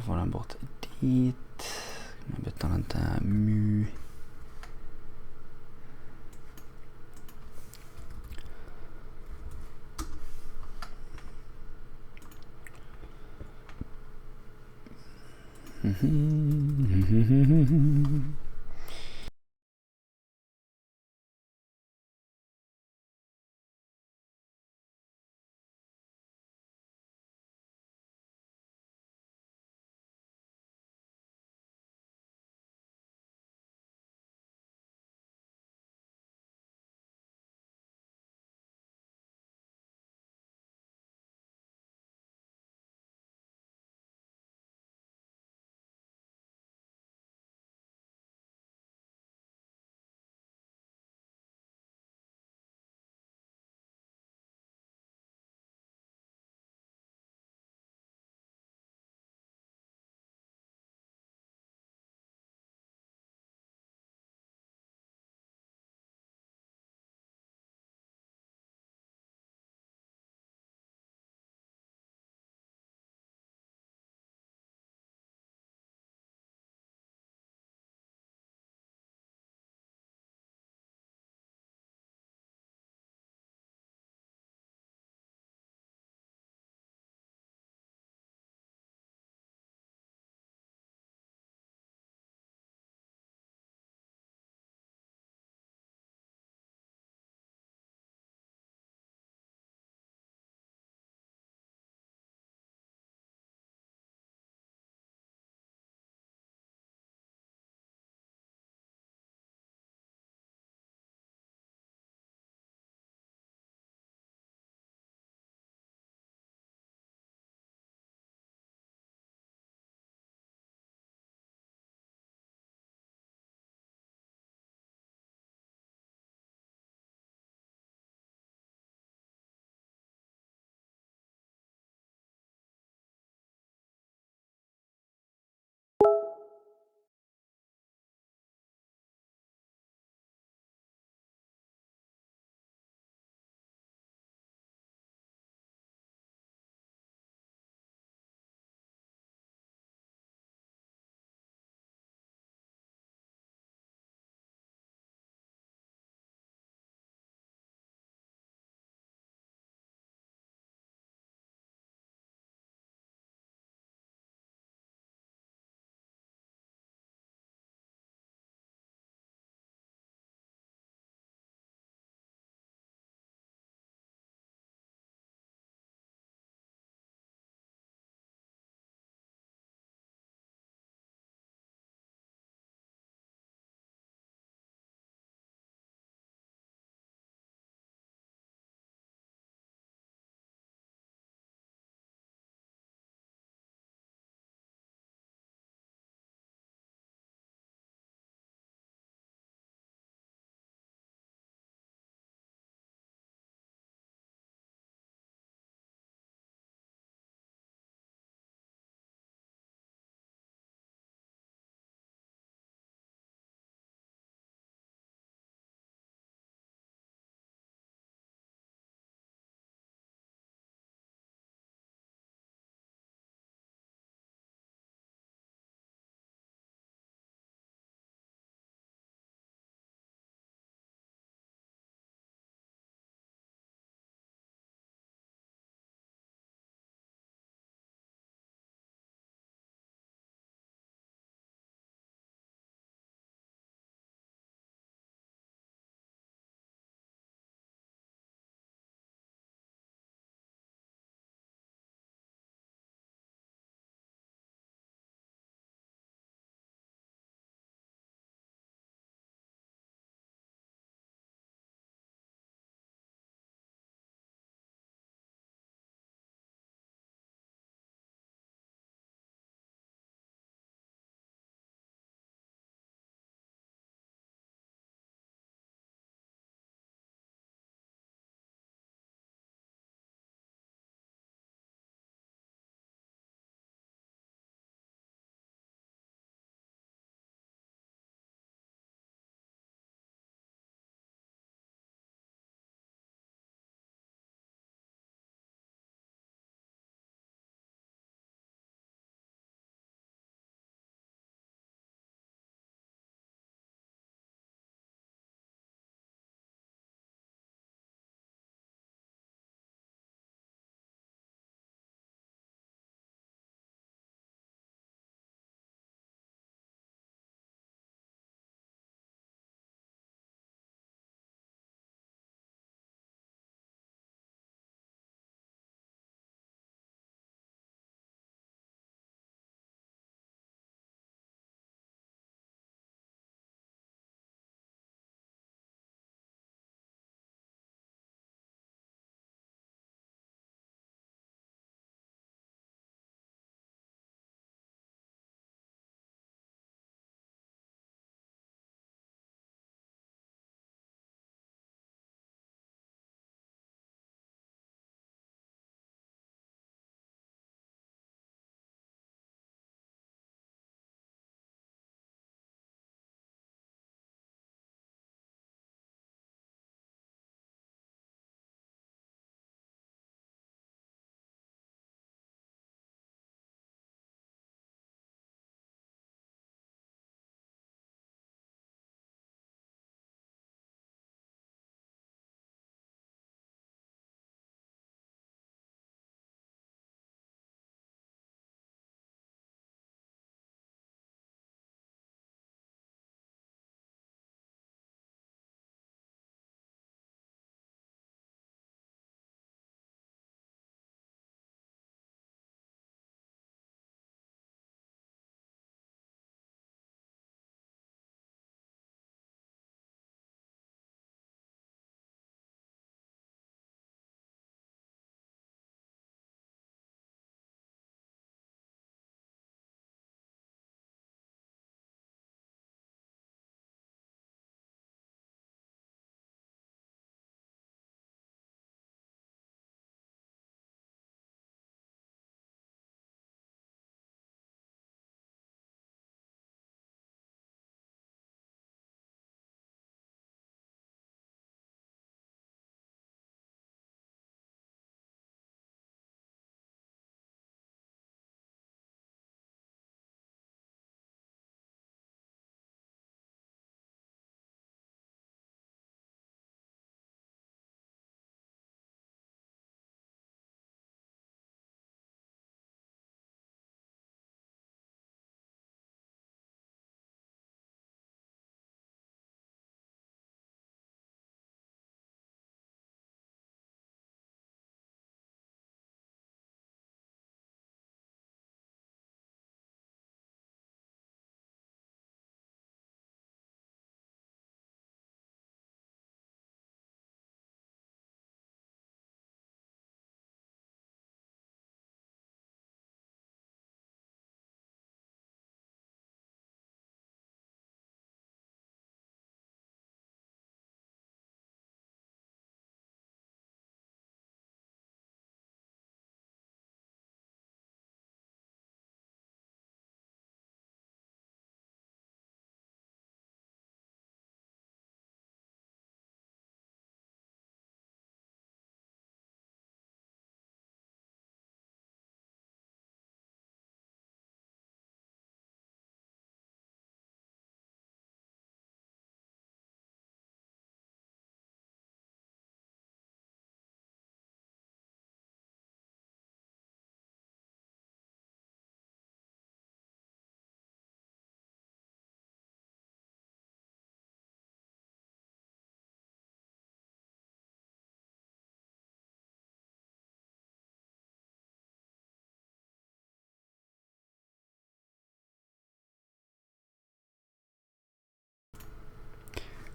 får den bort dit. Jeg bytter den til mu.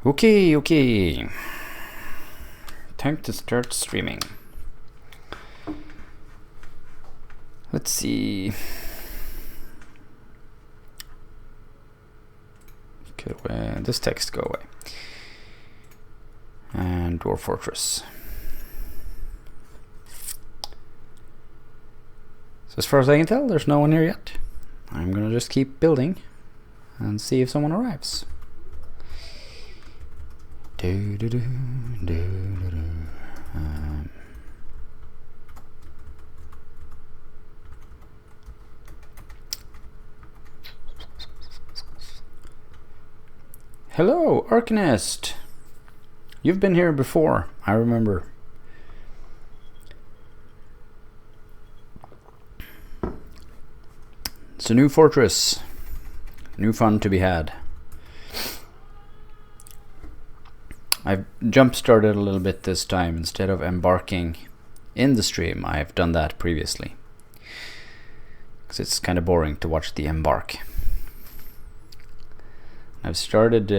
Okay. Time to start streaming. Let's see. Could this text go away? And Dwarf Fortress. So as far as I can tell, there's no one here yet. I'm gonna just keep building and see if someone arrives. Hello, Arcanist. You've been here before, I remember. It's a new fortress. New fun to be had. I've jump-started a little bit this time. Instead of embarking in the stream, I've done that previously. Because it's kind of boring to watch the embark. I've started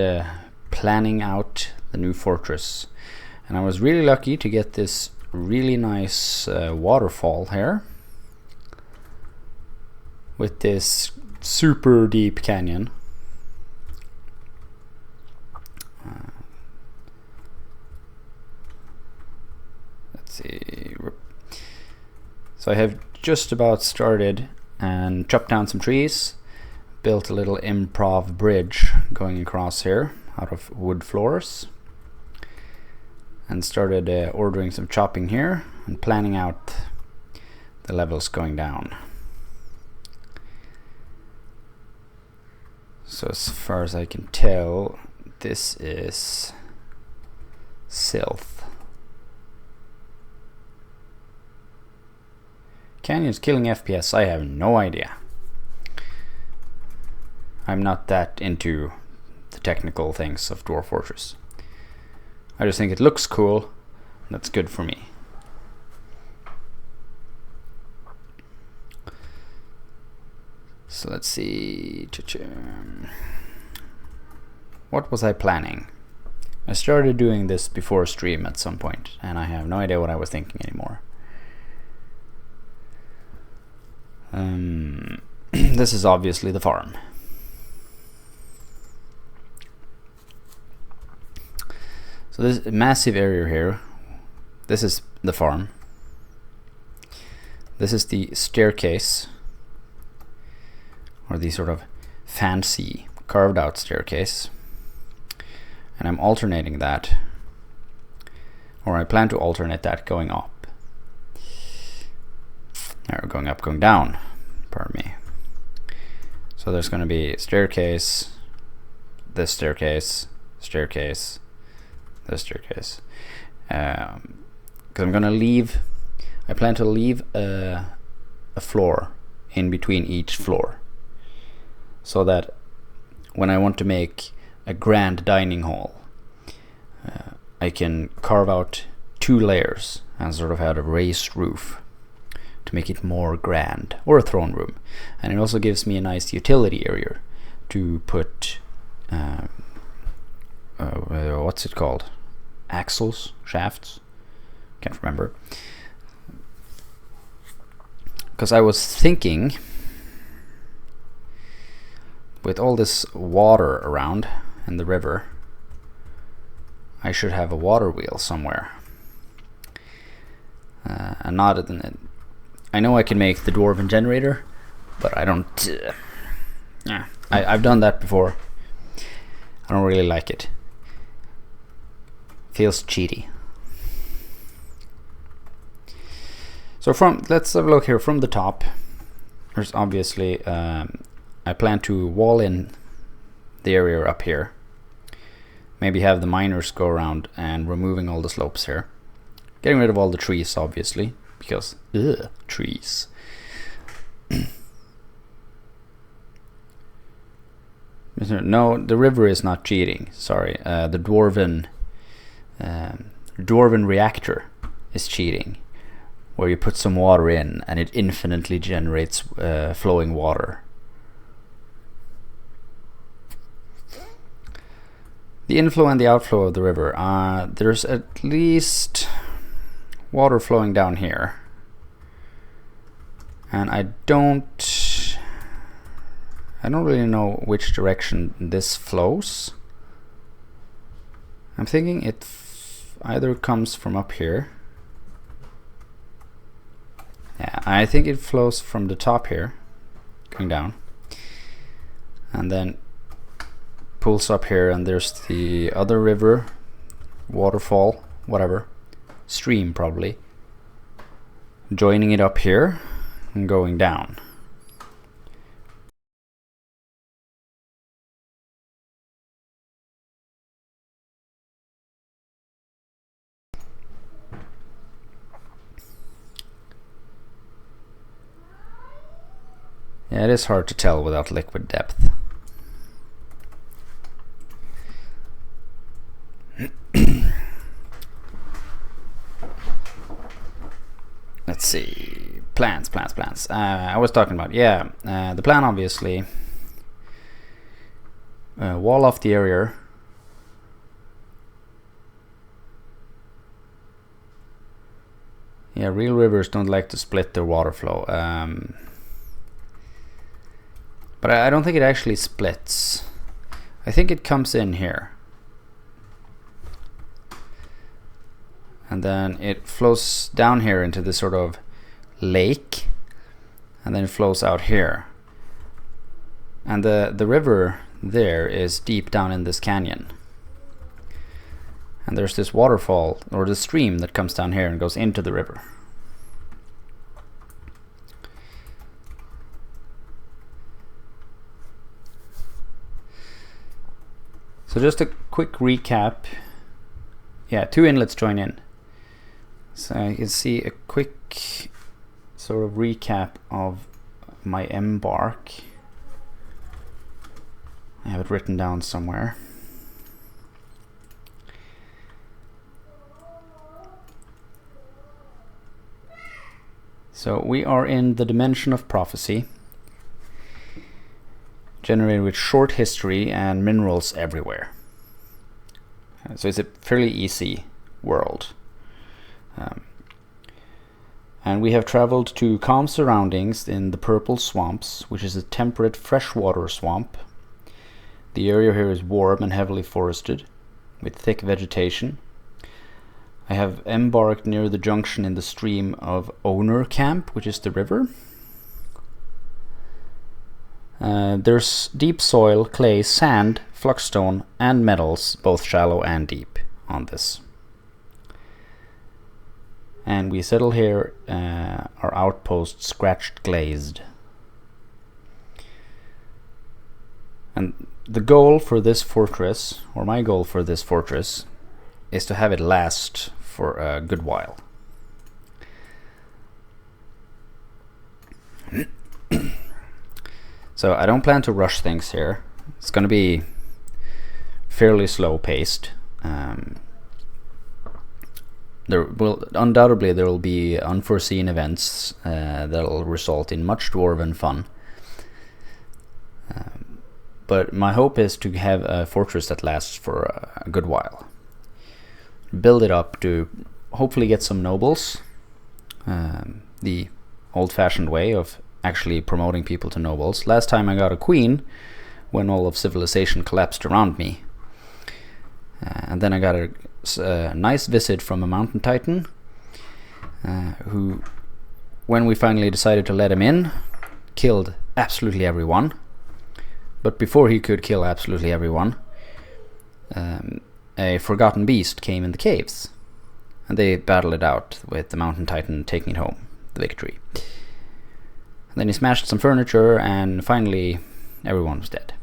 planning out the new fortress, and I was really lucky to get this really nice waterfall here with this super deep canyon. Let's see. So I have just about started and chopped down some trees. Built a little improv bridge going across here out of wood floors, and started ordering some chopping here and planning out the levels going down. So as far as I can tell, this is Sylph. Canyon's killing FPS, I have no idea. I'm not that into the technical things of Dwarf Fortress. I just think it looks cool. That's good for me. So let's see. What was I planning? I started doing this before stream at some point, and I have no idea what I was thinking anymore. This is obviously the farm. So this massive area here, this is the farm. This is the staircase, or the sort of fancy carved out staircase. And I'm alternating that, or I plan to alternate that going up. Or going up, going down, pardon me. So there's going to be staircase, this staircase, staircase, this staircase. Because I'm going to leave, I plan to leave a floor in between each floor, so that when I want to make a grand dining hall, I can carve out 2 layers and sort of have a raised roof to make it more grand, or a throne room. And it also gives me a nice utility area to put what's it called? Axles? Shafts? Can't remember. Because I was thinking, with all this water around in the river, I should have a water wheel somewhere. And not I know I can make the dwarven generator, but I don't. Yeah, I've done that before. I don't really like it. Feels cheaty. So let's have a look here from the top. There's obviously I plan to wall in the area up here. Maybe have the miners go around and removing all the slopes here. Getting rid of all the trees, obviously, because trees. No, the river is not cheating. Sorry, the dwarven reactor is cheating, where you put some water in and it infinitely generates flowing water. The inflow and the outflow of the river. There's at least water flowing down here. And I don't really know which direction this flows. I'm thinking it either comes from up here. Yeah, I think it flows from the top here, going down, and then pulls up here, and there's the other river, waterfall, whatever, stream probably, joining it up here and going down. Yeah, it is hard to tell without liquid depth. Let's see, plans. I was talking about, the plan obviously, wall off the area. Yeah, real rivers don't like to split their water flow. But I don't think it actually splits. I think it comes in here. And then it flows down here into this sort of lake. And then it flows out here. And the river there is deep down in this canyon. And there's this waterfall, or the stream, that comes down here and goes into the river. So just a quick recap. Yeah, 2 inlets join in. So you can see a quick sort of recap of my embark. I have it written down somewhere. So we are in the dimension of prophecy, generated with short history and minerals everywhere. So it's a fairly easy world. And we have traveled to calm surroundings in the Purple Swamps, which is a temperate freshwater swamp. The area here is warm and heavily forested, with thick vegetation. I have embarked near the junction in the stream of Owner Camp, which is the river. There's deep soil, clay, sand, fluxstone, and metals, both shallow and deep, on this. And we settle here our outpost, Scratchglazed. And the goal for this fortress, or my goal for this fortress, is to have it last for a good while. So I don't plan to rush things here. It's going to be fairly slow paced. Undoubtedly there will be unforeseen events that will result in much dwarven fun. But my hope is to have a fortress that lasts for a good while. Build it up to hopefully get some nobles. The old-fashioned way of actually promoting people to nobles. Last time I got a queen when all of civilization collapsed around me. And then I got a nice visit from a mountain titan who, when we finally decided to let him in, killed absolutely everyone. But before he could kill absolutely everyone, a forgotten beast came in the caves, and they battled it out with the mountain titan taking home the victory. And then he smashed some furniture, and finally everyone was dead.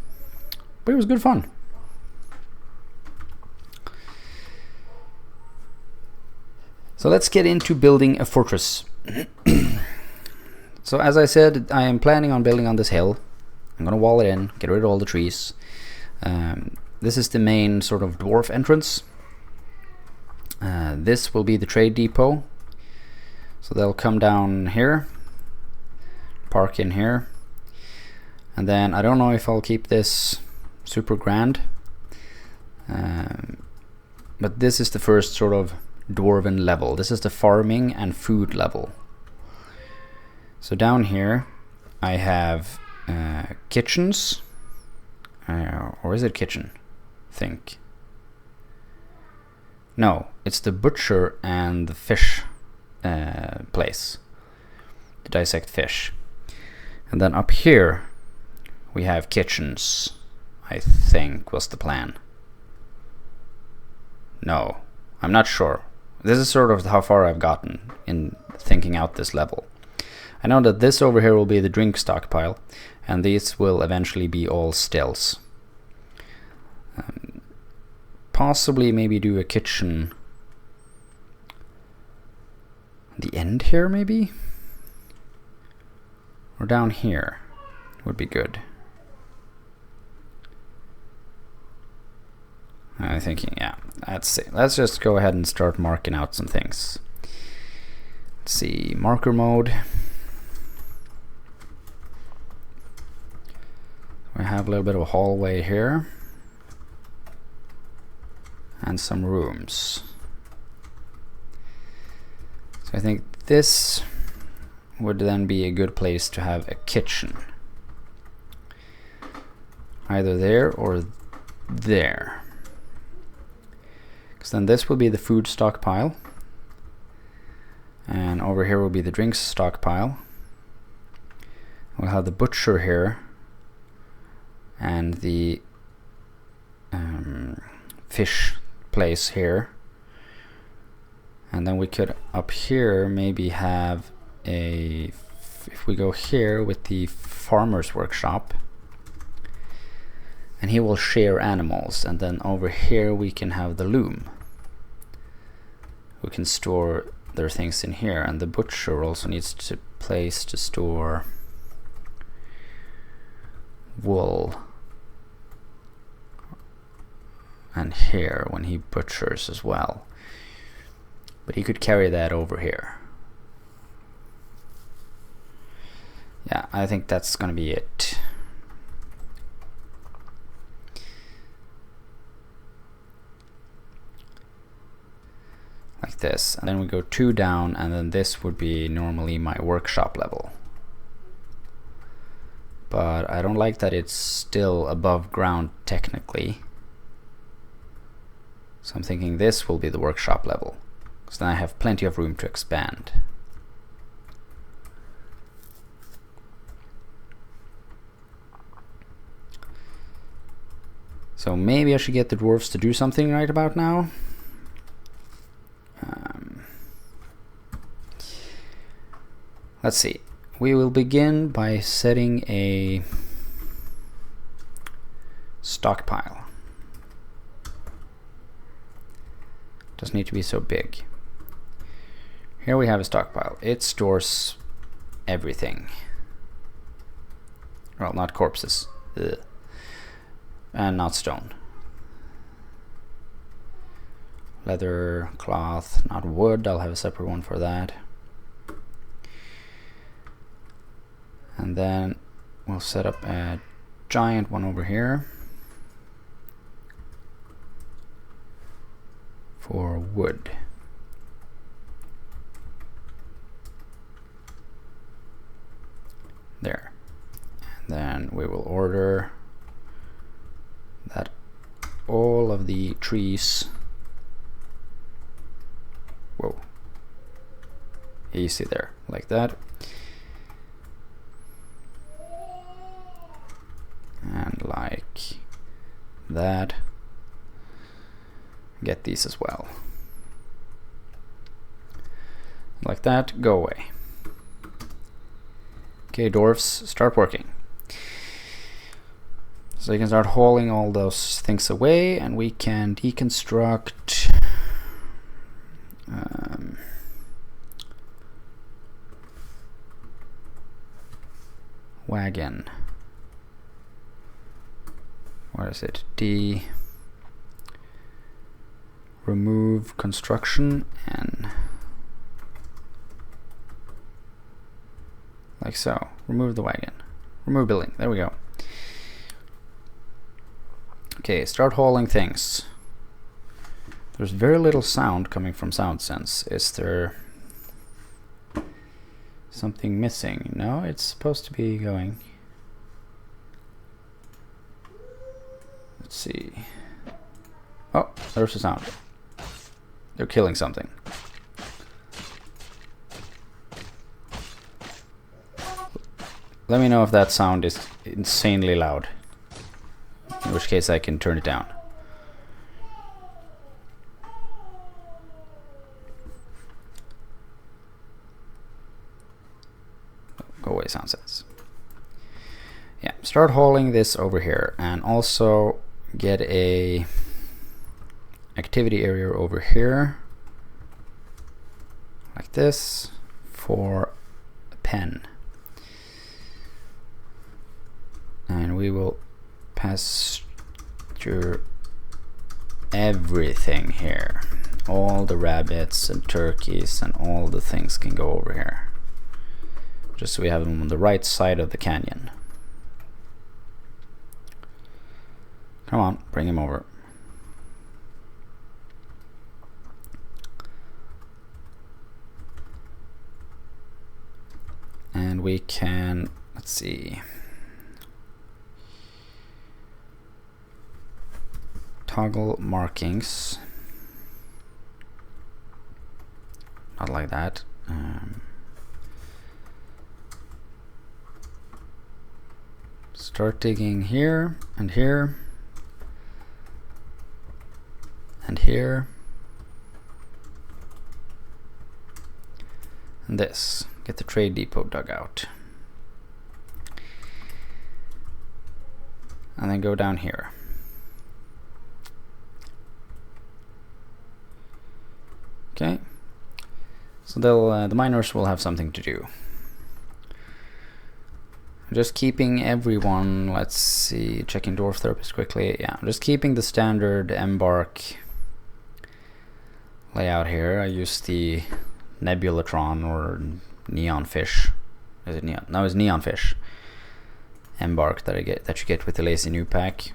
But it was good fun. So let's get into building a fortress. So as I said, I am planning on building on this hill. I'm going to wall it in, get rid of all the trees. This is the main sort of dwarf entrance. This will be the trade depot. So they'll come down here, park in here. And then I don't know if I'll keep this super grand. But this is the first sort of dwarven level. This is the farming and food level. So down here I have kitchens, or is it kitchen? Think. No, it's the butcher and the fish place to dissect fish. And then up here we have kitchens, I think was the plan. No, I'm not sure. This is sort of how far I've gotten in thinking out this level. I know that this over here will be the drink stockpile, and these will eventually be all stills. Possibly maybe do a kitchen at the end here, maybe? Or down here would be good. I'm thinking, yeah, let's just go ahead and start marking out some things. Let's see, marker mode. We have a little bit of a hallway here and some rooms. So I think this would then be a good place to have a kitchen, either there or there. Because then this will be the food stockpile, and over here will be the drinks stockpile. We'll have the butcher here and the fish place here, and then we could up here maybe have a, if we go here with the farmer's workshop, and he will share animals, and then over here we can have the loom who can store their things in here, and the butcher also needs to place to store wool and here when he butchers as well, but he could carry that over here. Yeah, I think that's gonna be it. Like this, and then we go 2 down, and then this would be normally my workshop level. But I don't like that it's still above ground technically. So I'm thinking this will be the workshop level, because then I have plenty of room to expand. So maybe I should get the dwarves to do something right about now. Let's see. We will begin by setting a stockpile. Doesn't need to be so big. Here we have a stockpile. It stores everything. Well, not corpses. Ugh. And not stone. Leather, cloth, not wood. I'll have a separate one for that. And then we'll set up a giant one over here for wood. There. And then we will order that all of the trees, whoa, easy there, like that. And like that. Get these as well. Like that, go away. Okay, dwarfs, start working. So you can start hauling all those things away, and we can deconstruct wagon. What is it? Remove construction, and like so. Remove the wagon. Remove building. There we go. Okay, start hauling things. There's very little sound coming from SoundSense. Is there something missing? No, it's supposed to be going. Let's see. Oh, there's a sound. They're killing something. Let me know if that sound is insanely loud. In which case I can turn it down. Go away, SoundSense. Yeah, start hauling this over here, and also get a activity area over here, like this, for a pen. And we will pasture everything here. All the rabbits and turkeys and all the things can go over here. Just so we have them on the right side of the canyon. Come on, bring him over. And we can, let's see, toggle markings. Not like that. Start digging here and here and here and this. Get the trade depot dug out. And then go down here. Okay. So they'll the miners will have something to do. Just keeping everyone, let's see, checking Dwarf Therapist quickly. Yeah, just keeping the standard Embark layout here. I use the Nebulatron or Neon Fish. Is it Neon? No, it's Neon Fish. Embark that you get with the Lazy New pack.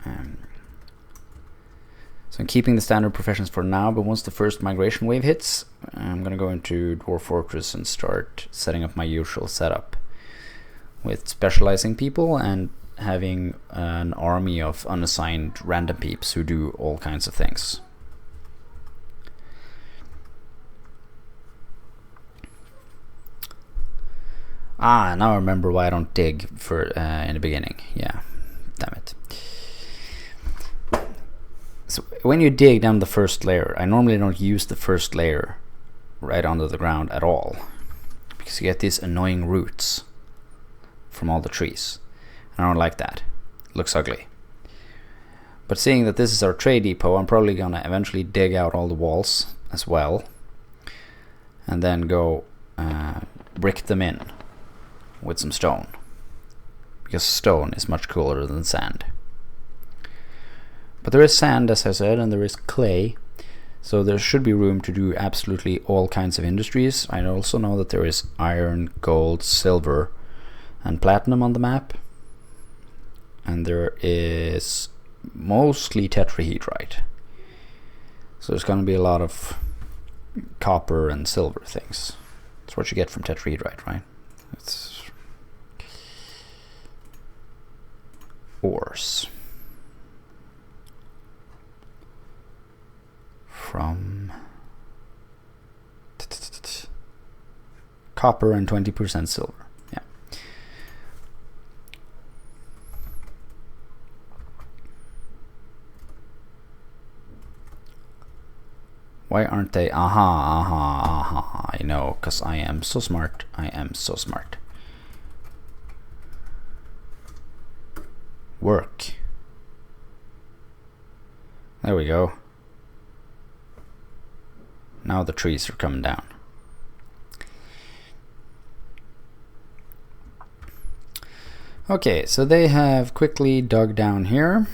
So I'm keeping the standard professions for now, but once the first migration wave hits, I'm gonna go into Dwarf Fortress and start setting up my usual setup with specializing people and having an army of unassigned random peeps who do all kinds of things. Ah, now I remember why I don't dig for in the beginning. Yeah, damn it. So when you dig down the first layer, I normally don't use the first layer right under the ground at all, because you get these annoying roots from all the trees. I don't like that. It looks ugly. But seeing that this is our trade depot, I'm probably gonna eventually dig out all the walls as well, and then go brick them in with some stone, because stone is much cooler than sand. But there is sand, as I said, and there is clay, so there should be room to do absolutely all kinds of industries. I also know that there is iron, gold, silver, and platinum on the map, and there is mostly tetrahedrite. So there's going to be a lot of copper and silver things. That's what you get from tetrahedrite, right? It's ores from copper and 20% silver. Yeah. Why aren't they? Aha. I know, because I am so smart. I am so smart. Work. There we go. Now the trees are coming down. Okay, so they have quickly dug down here.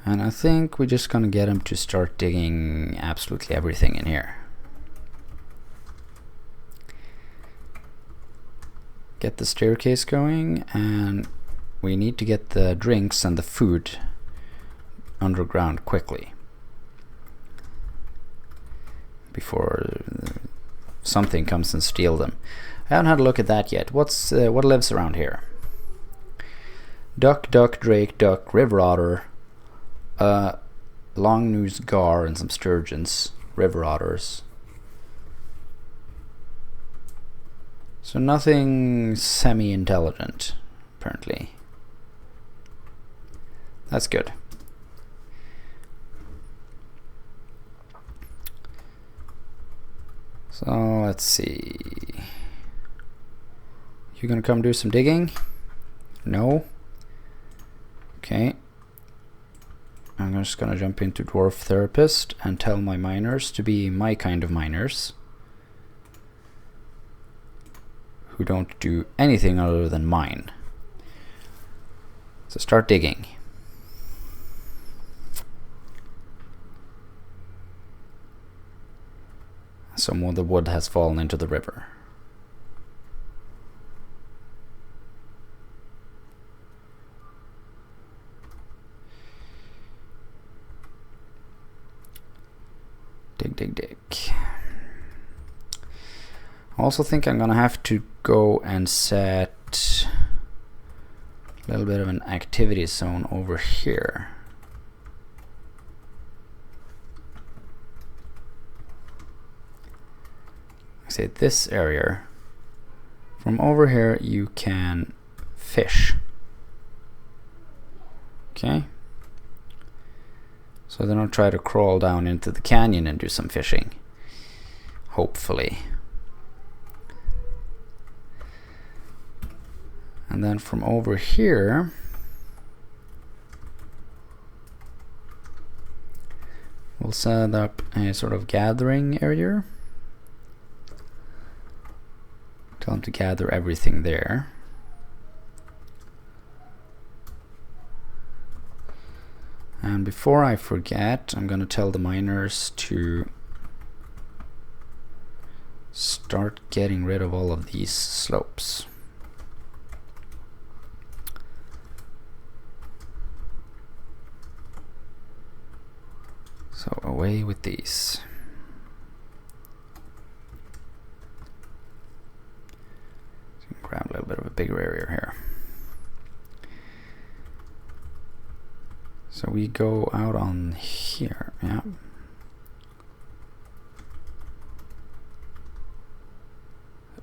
And I think we're just gonna get them to start digging absolutely everything in here. Get the staircase going, and we need to get the drinks and the food underground quickly before something comes and steal them. I haven't had a look at that yet. What lives around here? Duck, duck, drake, duck, river otter, long-nosed gar, and some sturgeons. River otters. So nothing semi-intelligent, apparently. That's good. So let's see. You gonna come do some digging? No? Okay. I'm just gonna jump into Dwarf Therapist and tell my miners to be my kind of miners, who don't do anything other than mine. So start digging. Some of the wood has fallen into the river. Dig, dig, dig. I also think I'm gonna have to go and set a little bit of an activity zone over here. Say this area. From over here you can fish. Okay. So then I'll try to crawl down into the canyon and do some fishing. Hopefully. And then from over here, we'll set up a sort of gathering area. Tell them to gather everything there. And before I forget, I'm going to tell the miners to start getting rid of all of these slopes. So away with these. Grab a little bit of a bigger area here. So we go out on here, yeah.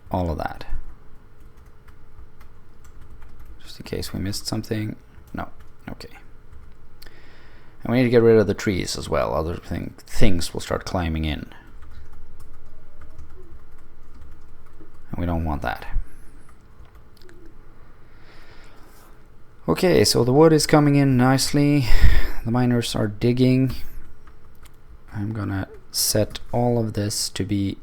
All of that. Just in case we missed something. No, okay. And we need to get rid of the trees as well. Other things will start climbing in. And we don't want that. Okay, so the wood is coming in nicely. The miners are digging. I'm gonna set all of this to be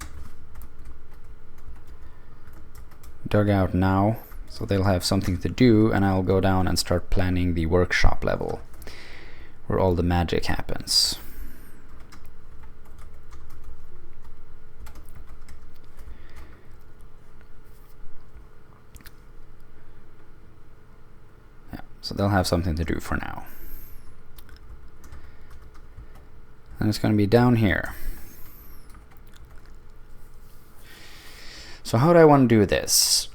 dug out now, so they'll have something to do, and I'll go down and start planning the workshop level, where all the magic happens. So they'll have something to do for now. And it's going to be down here. So how do I want to do this?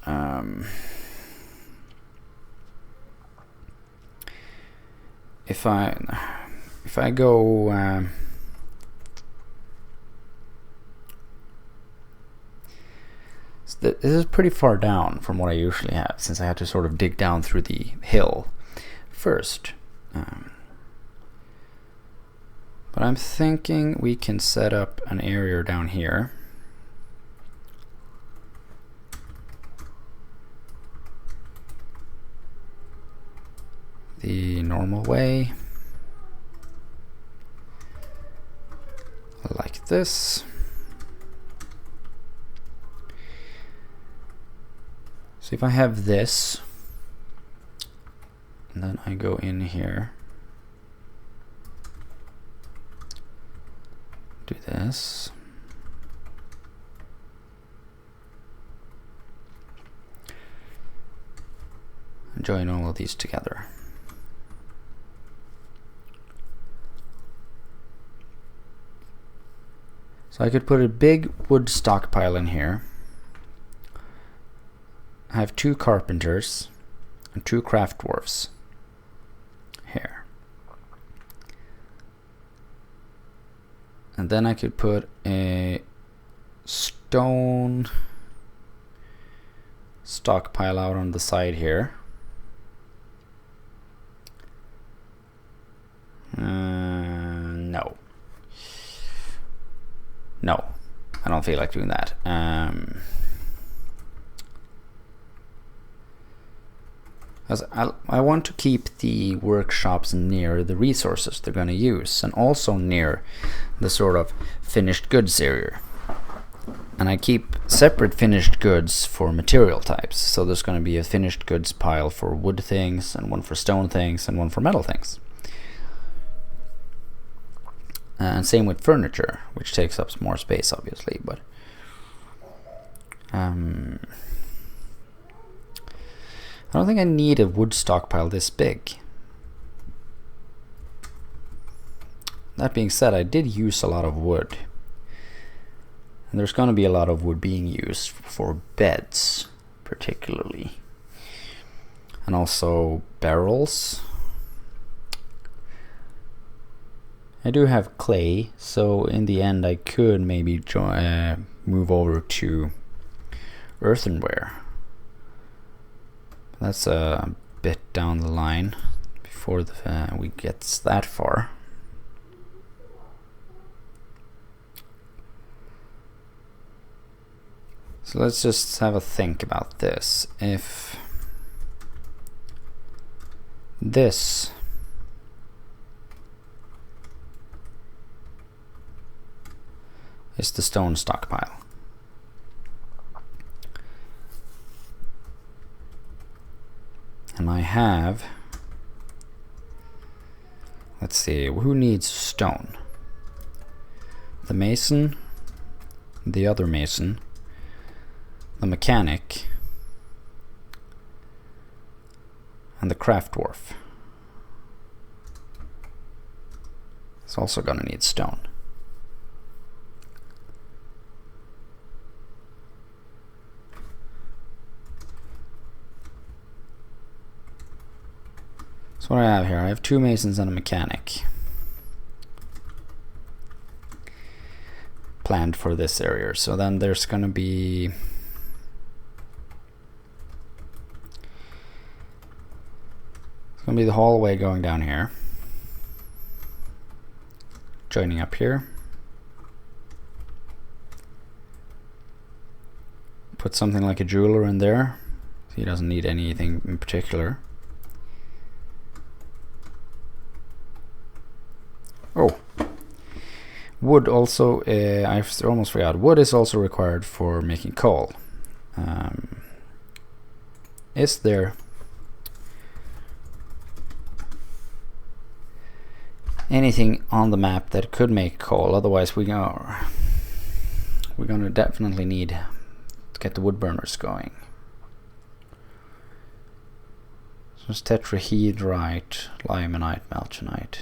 If I go this is pretty far down from what I usually have, since I had to sort of dig down through the hill first. But I'm thinking we can set up an area down here. The normal way. Like this. So if I have this, and then I go in here, do this, and join all of these together. So I could put a big wood stockpile in here. I have 2 carpenters and 2 craft dwarfs here. And then I could put a stone stockpile out on the side here. No, I don't feel like doing that. As I want to keep the workshops near the resources they're going to use, and also near the sort of finished goods area. And I keep separate finished goods for material types. So there's going to be a finished goods pile for wood things, and one for stone things, and one for metal things. And same with furniture, which takes up some more space, obviously. But I don't think I need a wood stockpile this big. That being said, I did use a lot of wood. And there's going to be a lot of wood being used for beds, particularly. And also barrels. I do have clay, so in the end I could maybe move over to earthenware. That's a bit down the line before we get that far. So let's just have a think about this. If this is the stone stockpile, and I have, let's see, who needs stone? The mason, the other mason, the mechanic, and the craft dwarf. It's also gonna need stone. So what I have here, I have 2 masons and a mechanic planned for this area. So then there's going to be the hallway going down here, joining up here. Put something like a jeweler in there. He doesn't need anything in particular. Oh, wood also, I almost forgot, wood is also required for making coal. Is there anything on the map that could make coal? Otherwise we're gonna definitely need to get the wood burners going. So it's tetrahedrite, limonite, malchinite,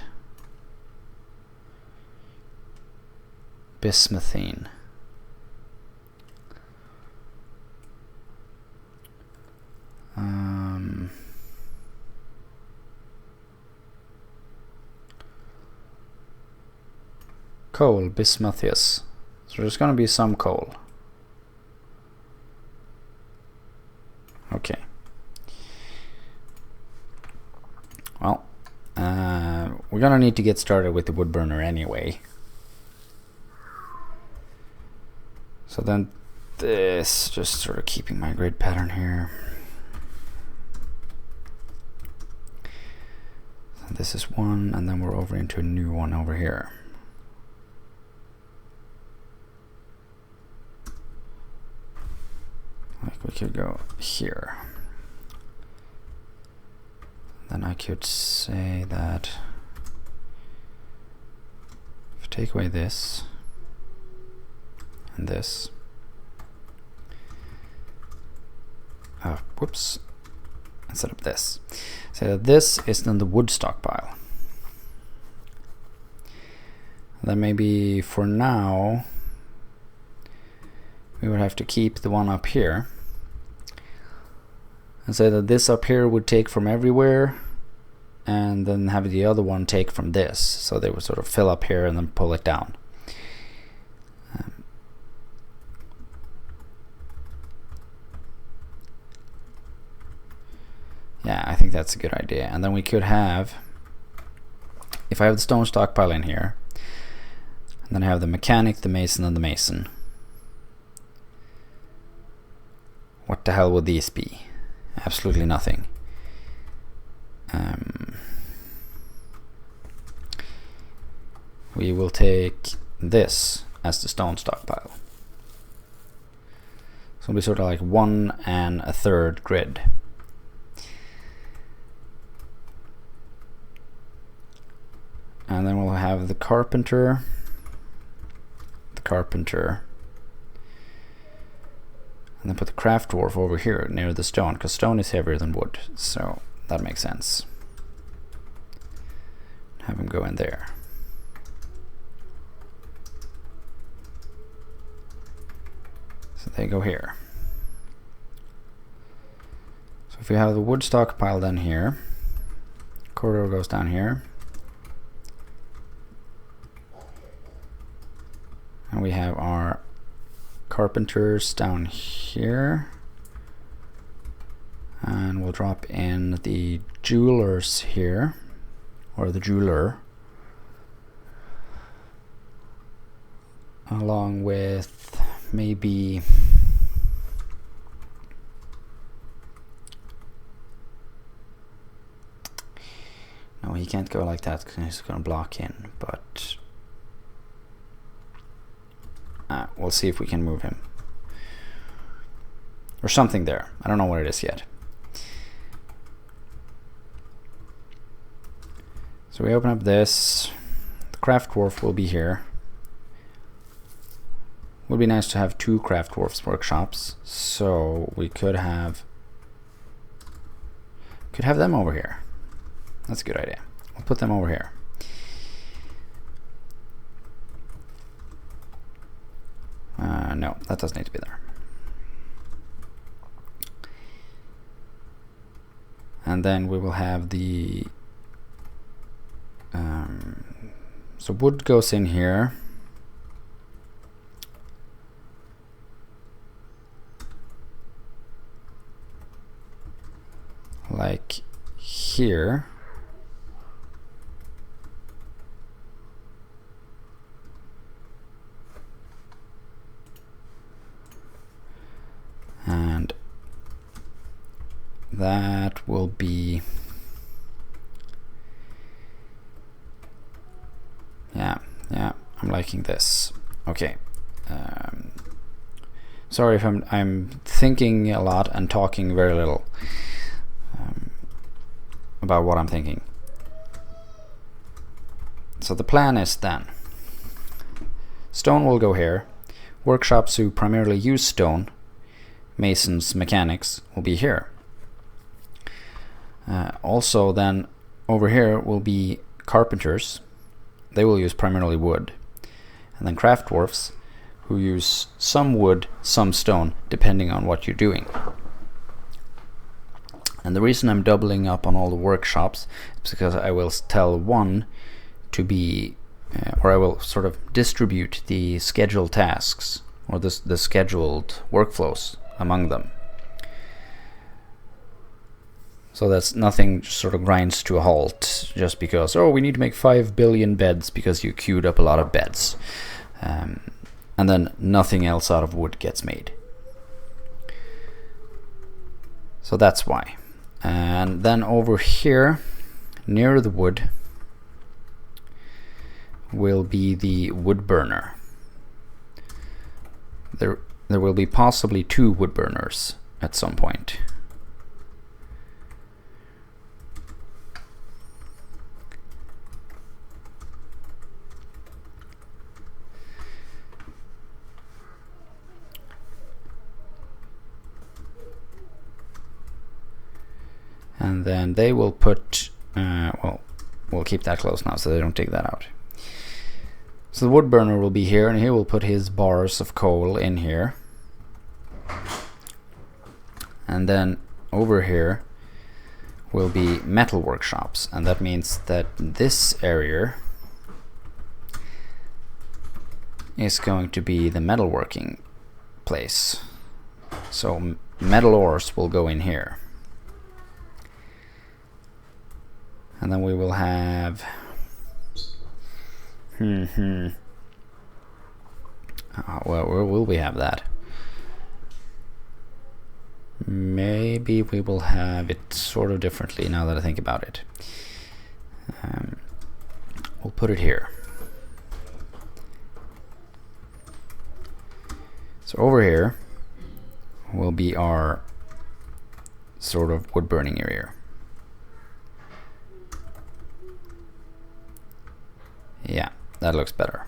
bismuthine. Coal, bismutheous. So there's going to be some coal. Okay. Well, we're going to need to get started with the wood burner anyway. So then this, just sort of keeping my grid pattern here. So this is one, and then we're over into a new one over here. Like we could go here. Then I could say that if I take away this and this, whoops, and set up this. So this is then the wood stockpile. Then maybe for now we would have to keep the one up here and say that this up here would take from everywhere, and then have the other one take from this, so they would sort of fill up here and then pull it down. Yeah, I think that's a good idea. And then we could have, if I have the stone stockpile in here, and then I have the mechanic, the mason, and the mason, what the hell would these be? Absolutely nothing. We will take this as the stone stockpile. So it'll be sort of like 1 1/3 grid. And then we'll have the carpenter, and then put the craft dwarf over here near the stone, because stone is heavier than wood, so that makes sense. Have him go in there. So they go here. So if we have the wood stockpile then here, corridor goes down here, and we have our carpenters down here, and we'll drop in the jewelers here, or the jeweler, along with maybe no, he can't go like that because he's going to block in, but we'll see if we can move him or something there. I don't know what it is yet. So we open up this. The craft dwarf will be here. Would be nice to have 2 craft dwarfs workshops, so we could have them over here. That's a good idea. We'll put them over here. No, that doesn't need to be there. And then we will have the so wood goes in here. Like here. And that will be, yeah, I'm liking this. Okay. Sorry if I'm thinking a lot and talking very little about what I'm thinking. So the plan is then, stone will go here, workshops who primarily use stone, masons, mechanics, will be here. Also then over here will be carpenters. They will use primarily wood. And then craft dwarfs, who use some wood, some stone, depending on what you're doing. And the reason I'm doubling up on all the workshops is because I will tell one to be, or I will sort of distribute the scheduled tasks, or the scheduled workflows among them. So that's nothing sort of grinds to a halt just because, oh, we need to make 5 billion beds because you queued up a lot of beds. And then nothing else out of wood gets made. So that's why. And then over here, near the wood, will be the wood burner. There will be possibly 2 wood burners at some point. And then they will put, well, we'll keep that closed now so they don't take that out. So the wood burner will be here, and he will put his bars of coal in here. And then over here will be metal workshops, and that means that this area is going to be the metalworking place. So metal ores will go in here. And then we will have well, where will we have that? Maybe we will have it sort of differently now that I think about it. We'll put it here. So over here will be our sort of wood burning area. Yeah, that looks better.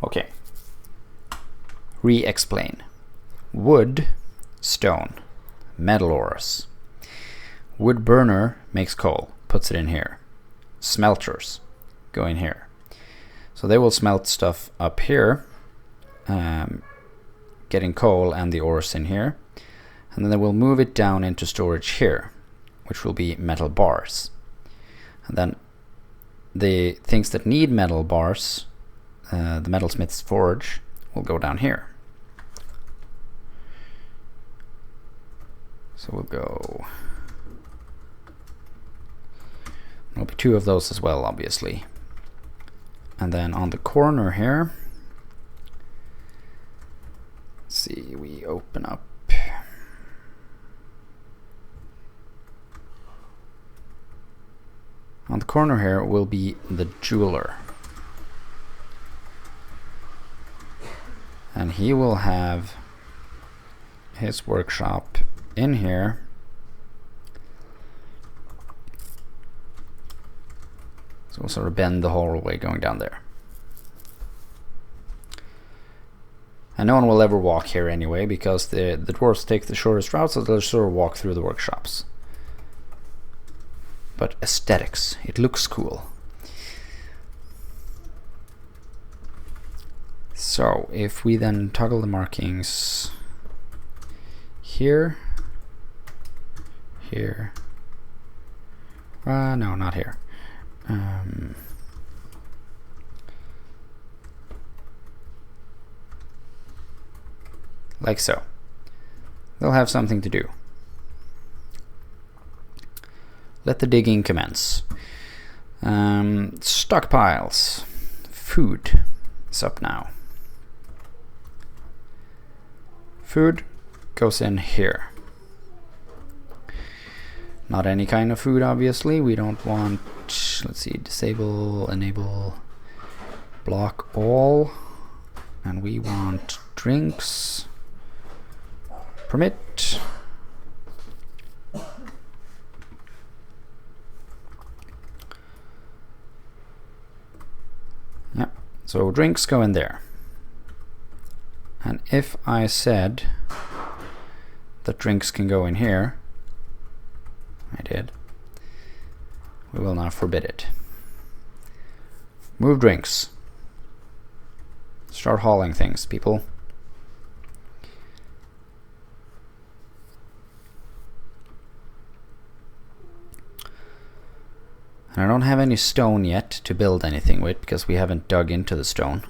Okay. Re-explain. Wood, stone, metal ores. Wood burner makes coal, puts it in here. Smelters go in here. So they will smelt stuff up here, getting coal and the ores in here. And then they will move it down into storage here, which will be metal bars. And then the things that need metal bars, the metalsmith's forge, will go down here. So we'll go... There'll be 2 of those as well, obviously. And then on the corner here, let's see, we open up. On the corner here will be the jeweler. And he will have his workshop in here. So we'll sort of bend the whole way going down there. And no one will ever walk here anyway, because the dwarves take the shortest route, so they'll sort of walk through the workshops. But aesthetics, it looks cool. So if we then toggle the markings here, here, no, not here. Like so. They'll have something to do. Let the digging commence. Stockpiles. Food is up now. Food goes in here. Not any kind of food, obviously. We don't want, let's see, disable, enable, block all. And we want drinks. Permit. Yeah, so drinks go in there. And if I said that drinks can go in here, I did, we will now forbid it. Move drinks. Start hauling things, people. And I don't have any stone yet to build anything with, because we haven't dug into the stone.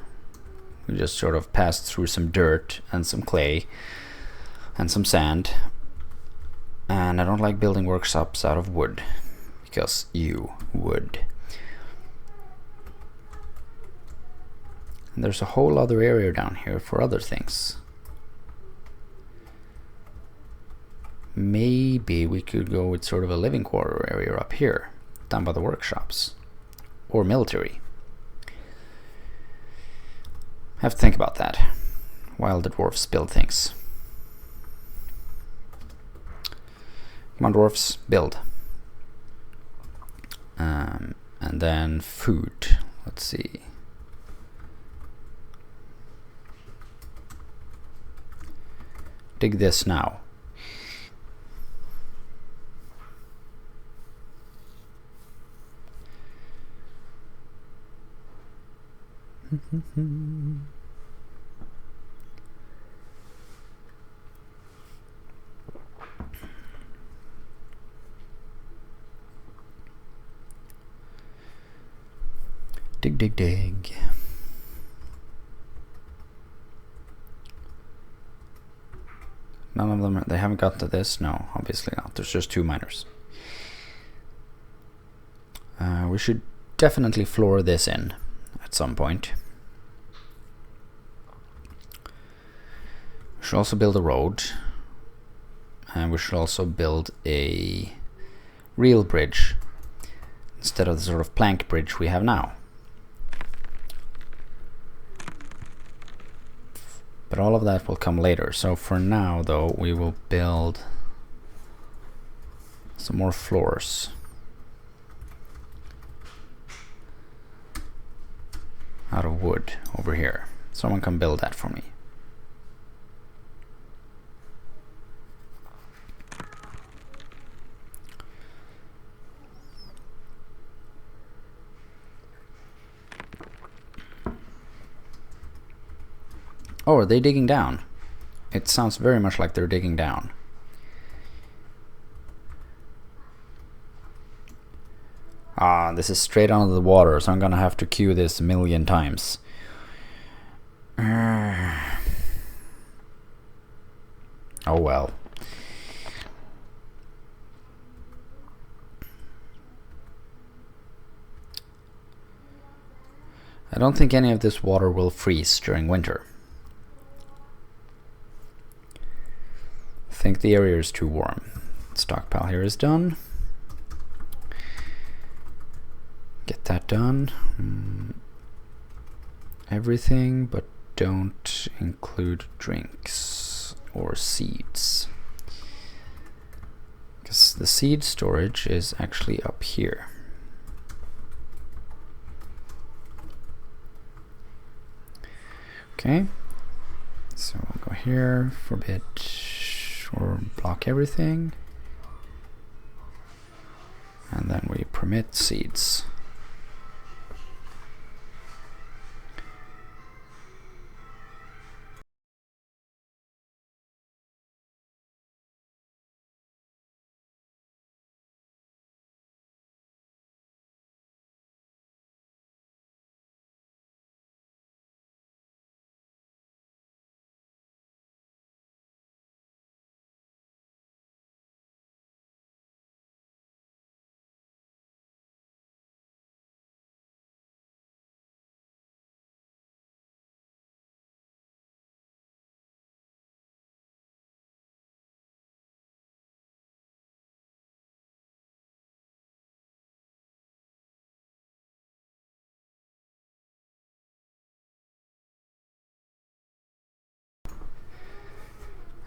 We just sort of passed through some dirt and some clay and some sand. And I don't like building workshops out of wood, because you would. And there's a whole other area down here for other things. Maybe we could go with sort of a living quarter area up here, down by the workshops, or military. Have to think about that while the dwarfs build things. Come on, dwarfs, build. And then food. Let's see. Dig this now. dig, dig. None of them, they haven't got to this? No, obviously not. There's just 2 miners. We should definitely floor this in at some point. We should also build a road. And we should also build a real bridge instead of the sort of plank bridge we have now. But all of that will come later. So for now, though, we will build some more floors. Out of wood over here. Someone can build that for me. Oh, are they digging down? It sounds very much like they're digging down. Ah, this is straight under the water, so I'm gonna have to queue this 1,000,000 times. Oh well. I don't think any of this water will freeze during winter. I think the area is too warm. Stockpile here is done. Get that done. Everything, but don't include drinks or seeds. Because the seed storage is actually up here. Okay, so we'll go here, forbid or block everything, and then we permit seeds.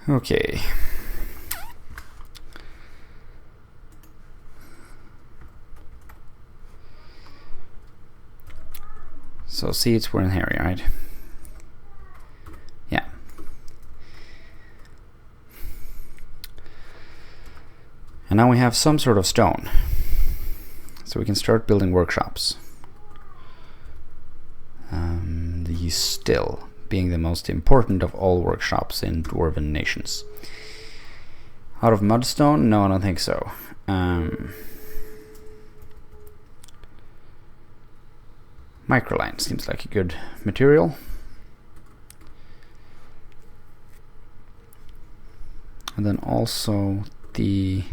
Okay. So seeds were in here, right? Yeah. And now we have some sort of stone. So we can start building workshops. The still being the most important of all workshops in dwarven nations. Out of mudstone? No, I don't think so. Microline seems like a good material. And then also the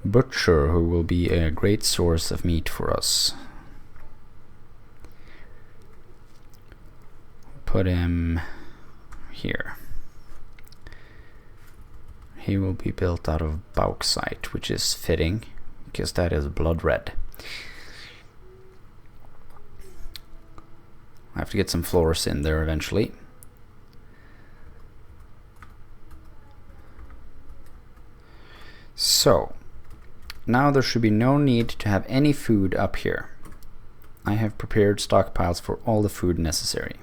butcher, who will be a great source of meat for us. Put him here. He will be built out of bauxite, which is fitting, because that is blood red. I have to get some floors in there eventually. So, now there should be no need to have any food up here. I have prepared stockpiles for all the food necessary.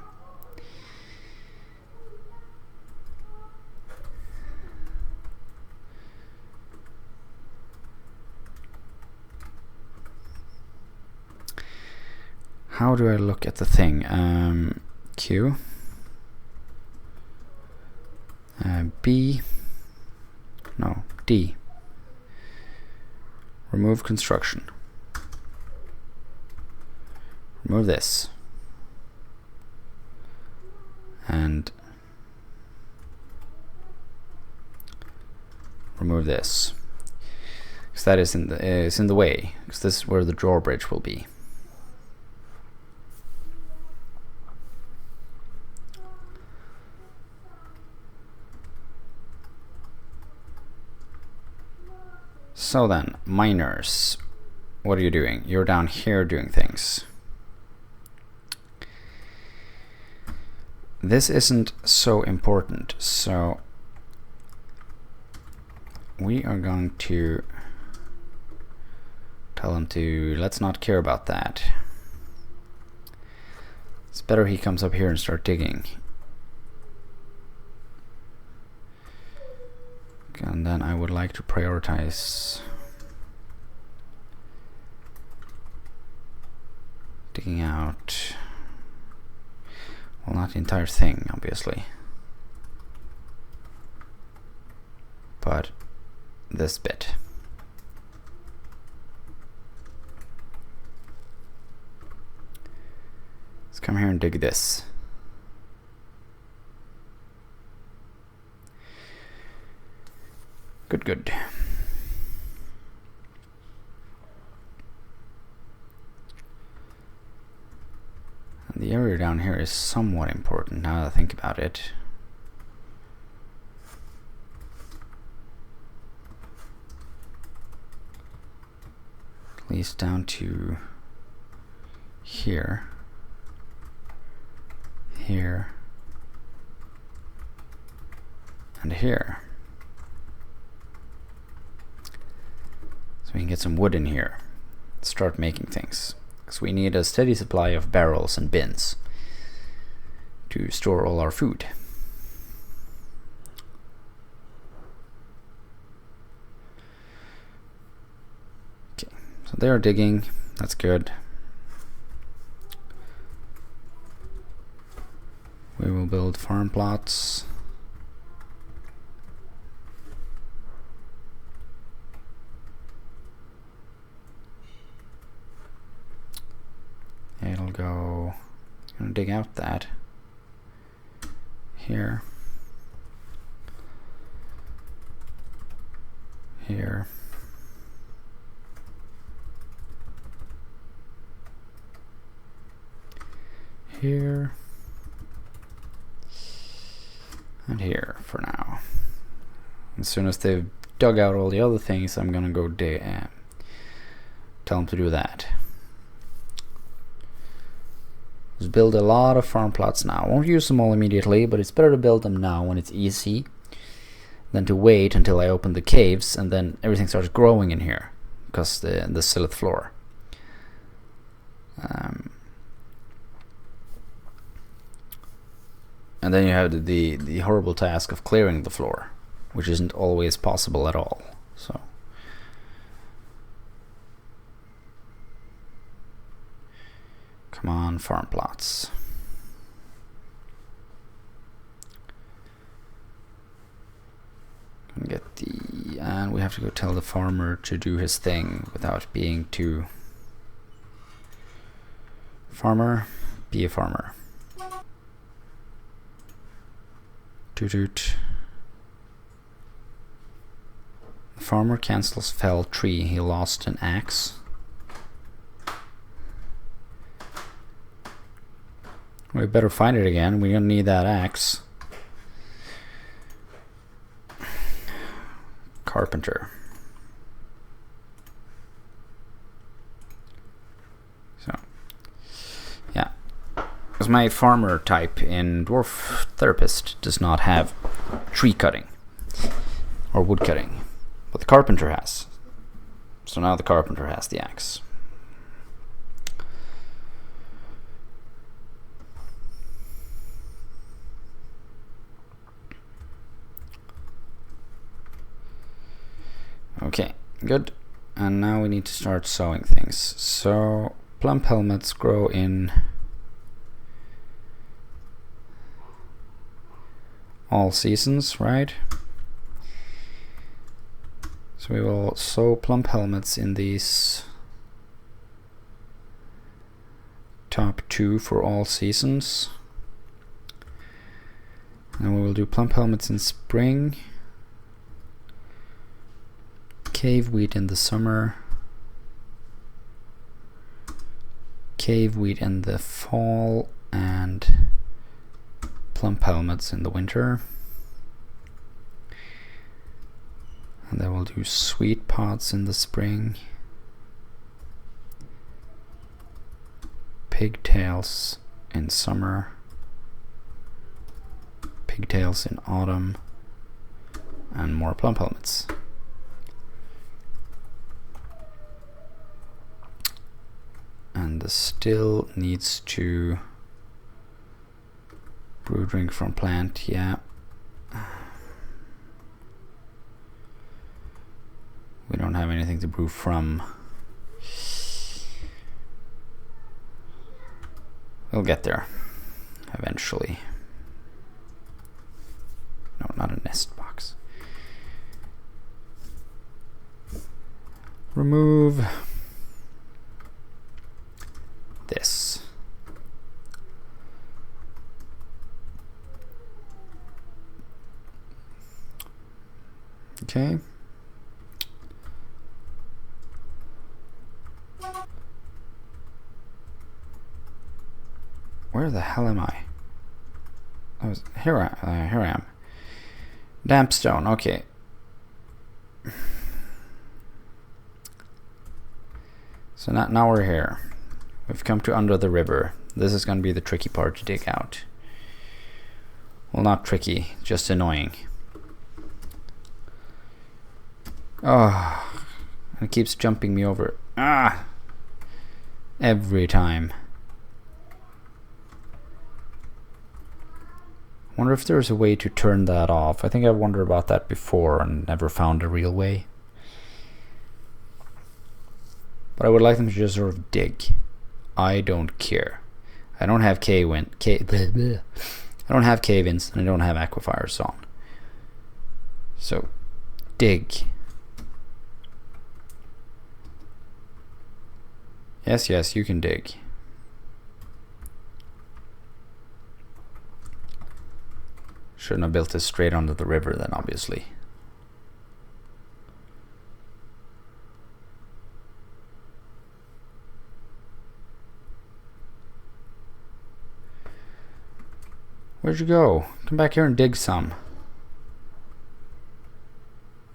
How do I look at the thing? Q. B. No, D. Remove construction. remove this, and remove this, because that is in the way, because this is where the drawbridge will be. So then, miners, what are you doing? You're down here doing things. This isn't so important, so we are going to tell him to, let's not care about that. It's better he comes up here and start digging. And then I would like to prioritize digging out, well, not the entire thing, obviously, but this bit. Let's come here and dig this. Good, good. And the area down here is somewhat important now that I think about it. At least down to here, here, and here. So we can get some wood in here, start making things, because we need a steady supply of barrels and bins to store all our food. Okay, so they are digging, that's good. We will build farm plots. It'll go, gonna dig out that here, here, here, and here for now. As soon as they've dug out all the other things, I'm gonna go tell them to do that. Just build a lot of farm plots now. Won't use them all immediately, but it's better to build them now when it's easy than to wait until I open the caves and then everything starts growing in here because the silith floor. And then you have the horrible task of clearing the floor, which isn't always possible at all. So come on, farm plots. And we have to go tell the farmer to do his thing without being too. Farmer, be a farmer. Toot toot. The farmer cancels fell tree. He lost an axe. We better find it again. We're gonna need that axe. Carpenter. So, yeah. Because my farmer type in Dwarf Therapist does not have tree cutting or wood cutting, but the carpenter has. So now the carpenter has the axe. Okay, good. And now we need to start sewing things. So plump helmets grow in all seasons, right? So we will sew plump helmets in these top 2 for all seasons. And we will do plump helmets in spring, cave wheat in the summer, cave wheat in the fall, and plump helmets in the winter. And then we'll do sweet pods in the spring, pigtails in summer, pigtails in autumn, and more plump helmets. And the still needs to brew drink from plant, yeah. We don't have anything to brew from. We'll get there eventually. No, not a nest box. Remove this. Okay. Where the hell am I? Here I am. Damp stone, okay. So now we're here. We've come to under the river. This is going to be the tricky part to dig out. Well, not tricky, just annoying. Oh, it keeps jumping me over. Ah! Every time. Wonder if there's a way to turn that off. I think I've wondered about that before and never found a real way. But I would like them to just sort of dig. I don't care. I don't have I don't have cave-ins and I don't have aquifers on. So dig. Yes, you can dig. Shouldn't have built this straight under the river then, obviously. Where'd you go? Come back here and dig some.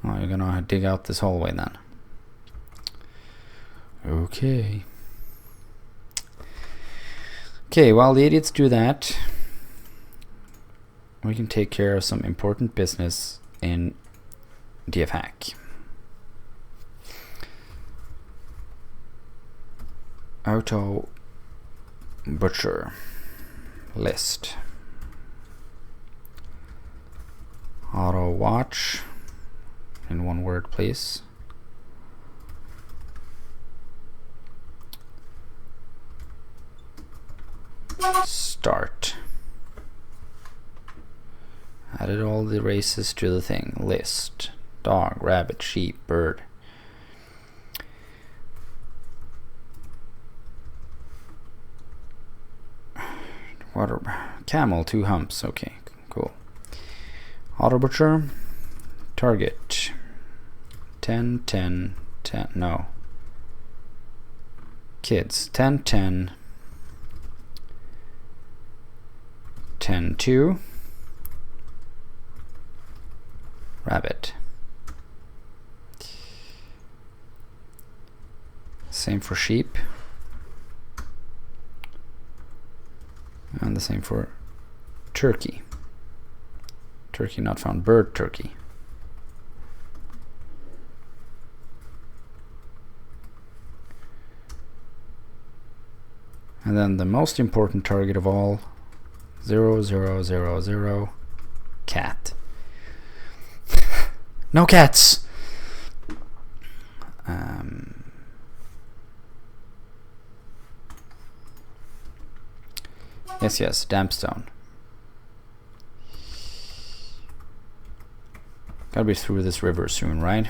Oh, you're gonna dig out this hallway then. Okay. Okay, while the idiots do that, we can take care of some important business in DFHack. Auto butcher list. Auto watch in one word, please. Start. Added all the races to the thing. List. Dog, rabbit, sheep, bird. Water. Camel, 2 humps. Okay, cool. Auto butcher. Target. 10, 10, 10. No. Kids. 10, 10. 10, 2. Rabbit. Same for sheep. And the same for turkey. Turkey not found. Bird, turkey. And then the most important target of all, 0, 0, 0, 0, cat. No cats! Yes, dampstone. Gotta be through this river soon, right?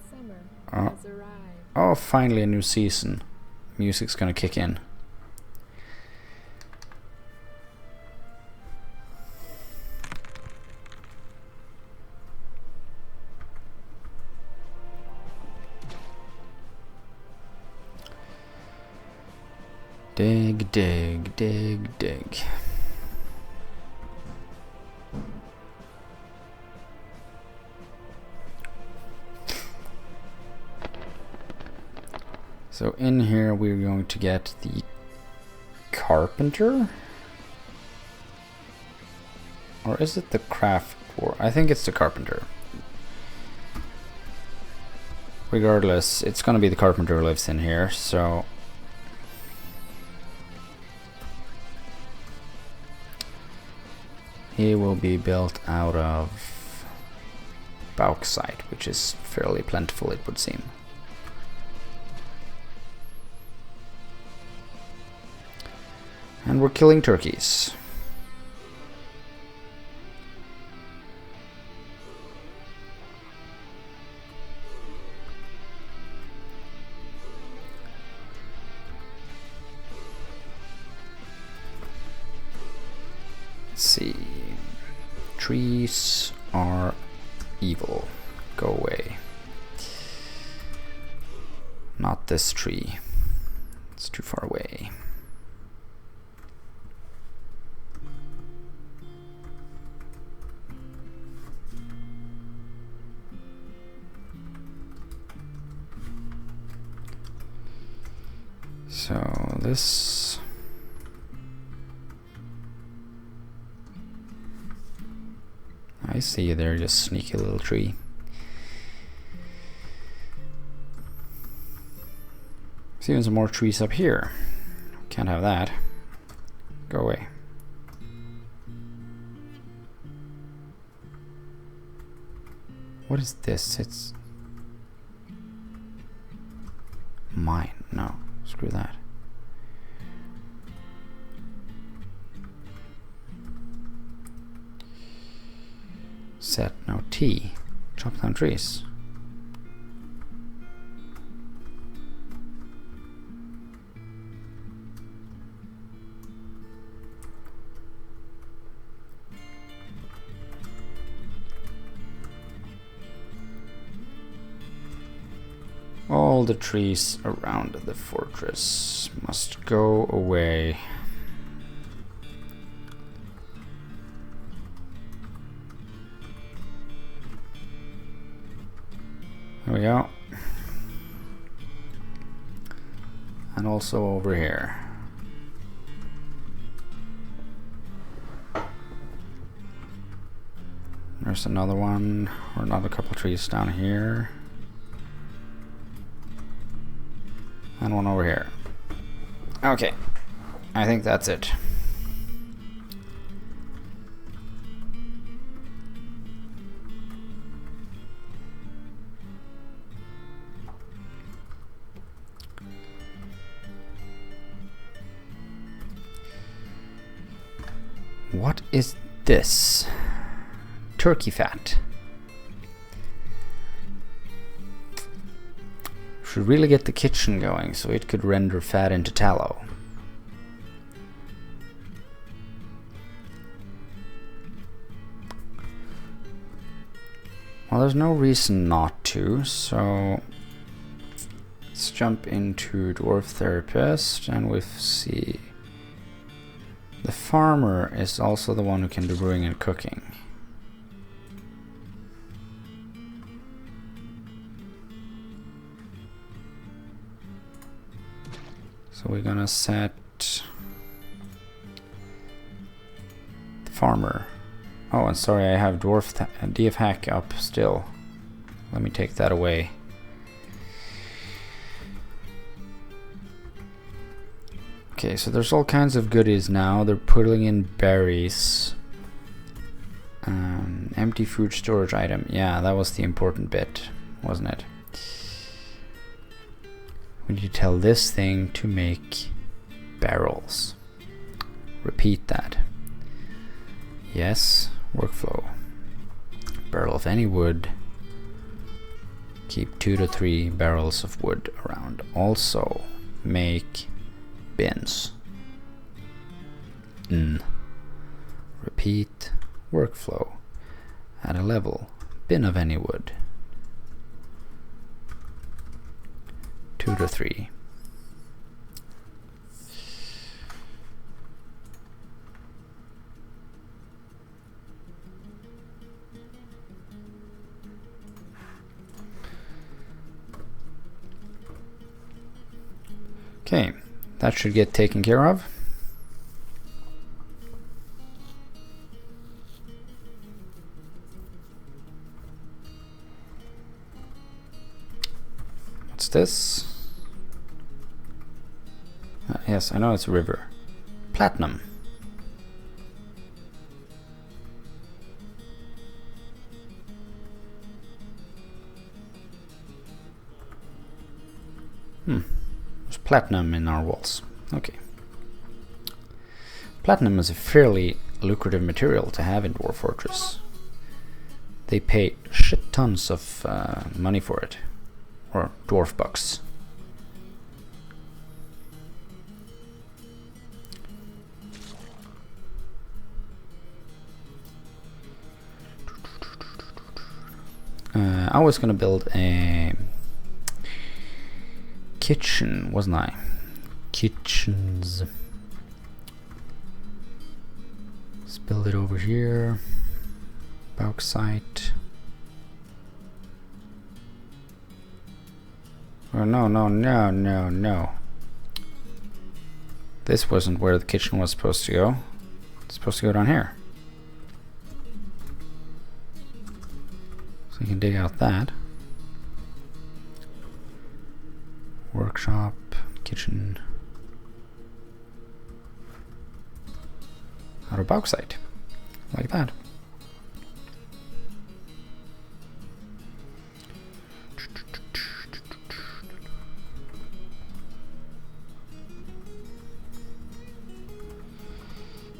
Summer. Oh, finally a new season. Music's gonna kick in. Dig, dig, dig, dig. So in here we're going to get the carpenter? Or is it the craft dwarf? I think it's the carpenter. Regardless, it's gonna be the carpenter who lives in here, so he will be built out of bauxite, which is fairly plentiful, it would seem. And we're killing turkeys. Let's see. Trees are evil. Go away. Not this tree. It's too far away. So this I see you there, just sneaky little tree. See, there's some more trees up here. Can't have that. Go away. What is this? It's mine. No, screw that. Set no T. Chop down trees. All the trees around the fortress must go away. There we go. And also over here. There's another one, or another couple trees down here. And one over here. Okay, I think that's it. What is this? Turkey fat. Should really get the kitchen going so it could render fat into tallow. Well, there's no reason not to, so let's jump into Dwarf Therapist and we'll see. The farmer is also the one who can do brewing and cooking. So we're gonna set the farmer. Oh, and sorry, I have DF hack up still. Let me take that away. Okay, so there's all kinds of goodies now. They're putting in berries. Empty food storage item. Yeah, that was the important bit, wasn't it? We need to tell this thing to make barrels. Repeat that. Yes, workflow. Barrel of any wood Keep 2 to 3 barrels of wood around. Also, make bins. Repeat workflow. At a level, bin of any wood. 2 to 3. Okay, that should get taken care of. What's this? Yes, I know it's a river. Platinum. There's platinum in our walls. Okay. Platinum is a fairly lucrative material to have in Dwarf Fortress. They pay shit tons of money for it. Or dwarf bucks. I was gonna build a kitchen, wasn't I? Kitchens. Let's build it over here. Bauxite. Oh no. This wasn't where the kitchen was supposed to go. It's supposed to go down here. So you can dig out that. Workshop, kitchen. Out of bauxite. Like that.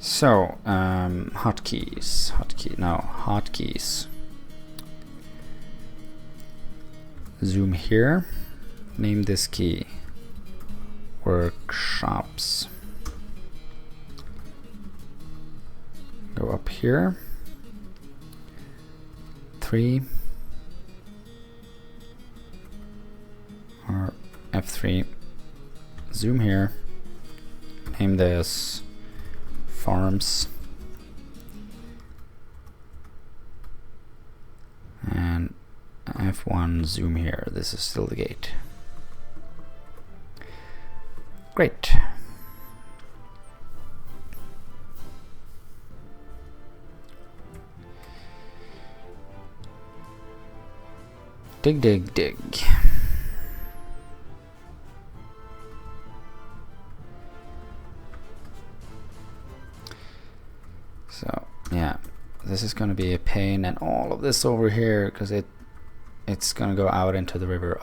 So, hotkeys. Zoom here. Name this key. Workshops. Go up here. 3. Or F3. Zoom here. Name this farms. And F1, zoom here. This is still the gate. Great. Dig. So, yeah, this is going to be a pain, and all of this over here, because it's going to go out into the river.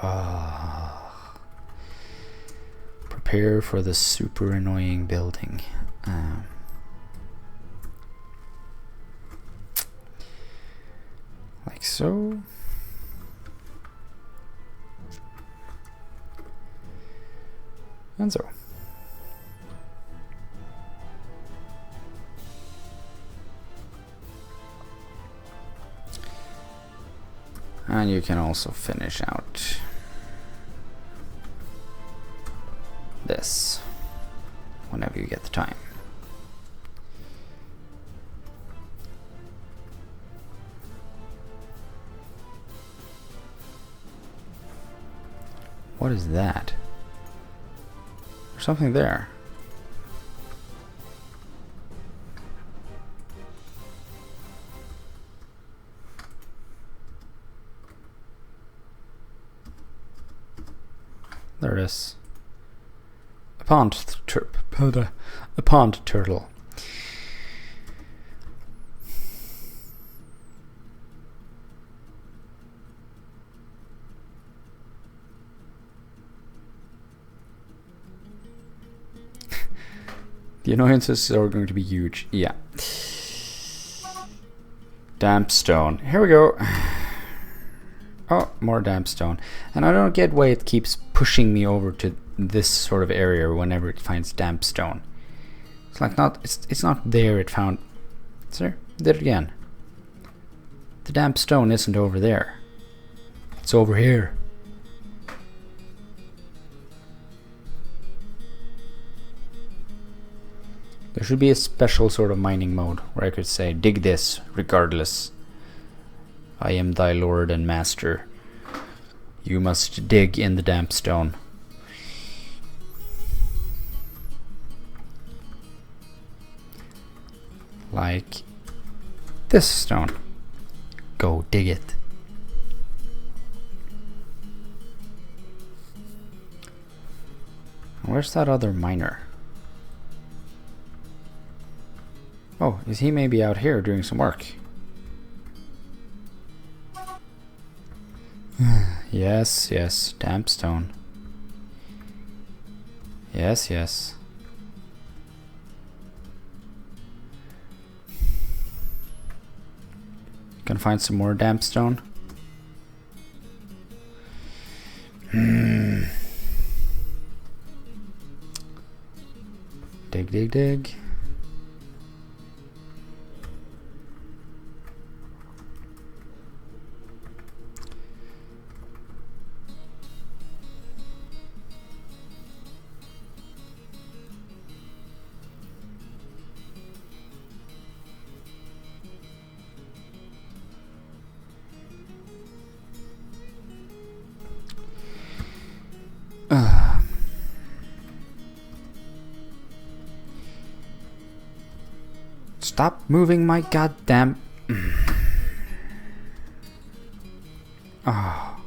Prepare for the super annoying building. Like so. And so. And you can also finish out this whenever you get the time. What is that? There's something there. There it is. A pond turtle. The annoyances are going to be huge. Yeah. Damp stone. Here we go. Oh, more damp stone. And I don't get why it keeps pushing me over to this sort of area whenever it finds damp stone. It's like it's not there. It found. Is there? Did it again. The damp stone isn't over there. It's over here. There should be a special sort of mining mode where I could say, dig this regardless. I am thy lord and master. You must dig in the damp stone. Like this stone. Go dig it. Where's that other miner? Oh, is he maybe out here doing some work? Yes, yes, damp stone. Yes, yes. Gonna find some more damp stone. Dig, dig, dig. Stop moving my goddamn... Oh.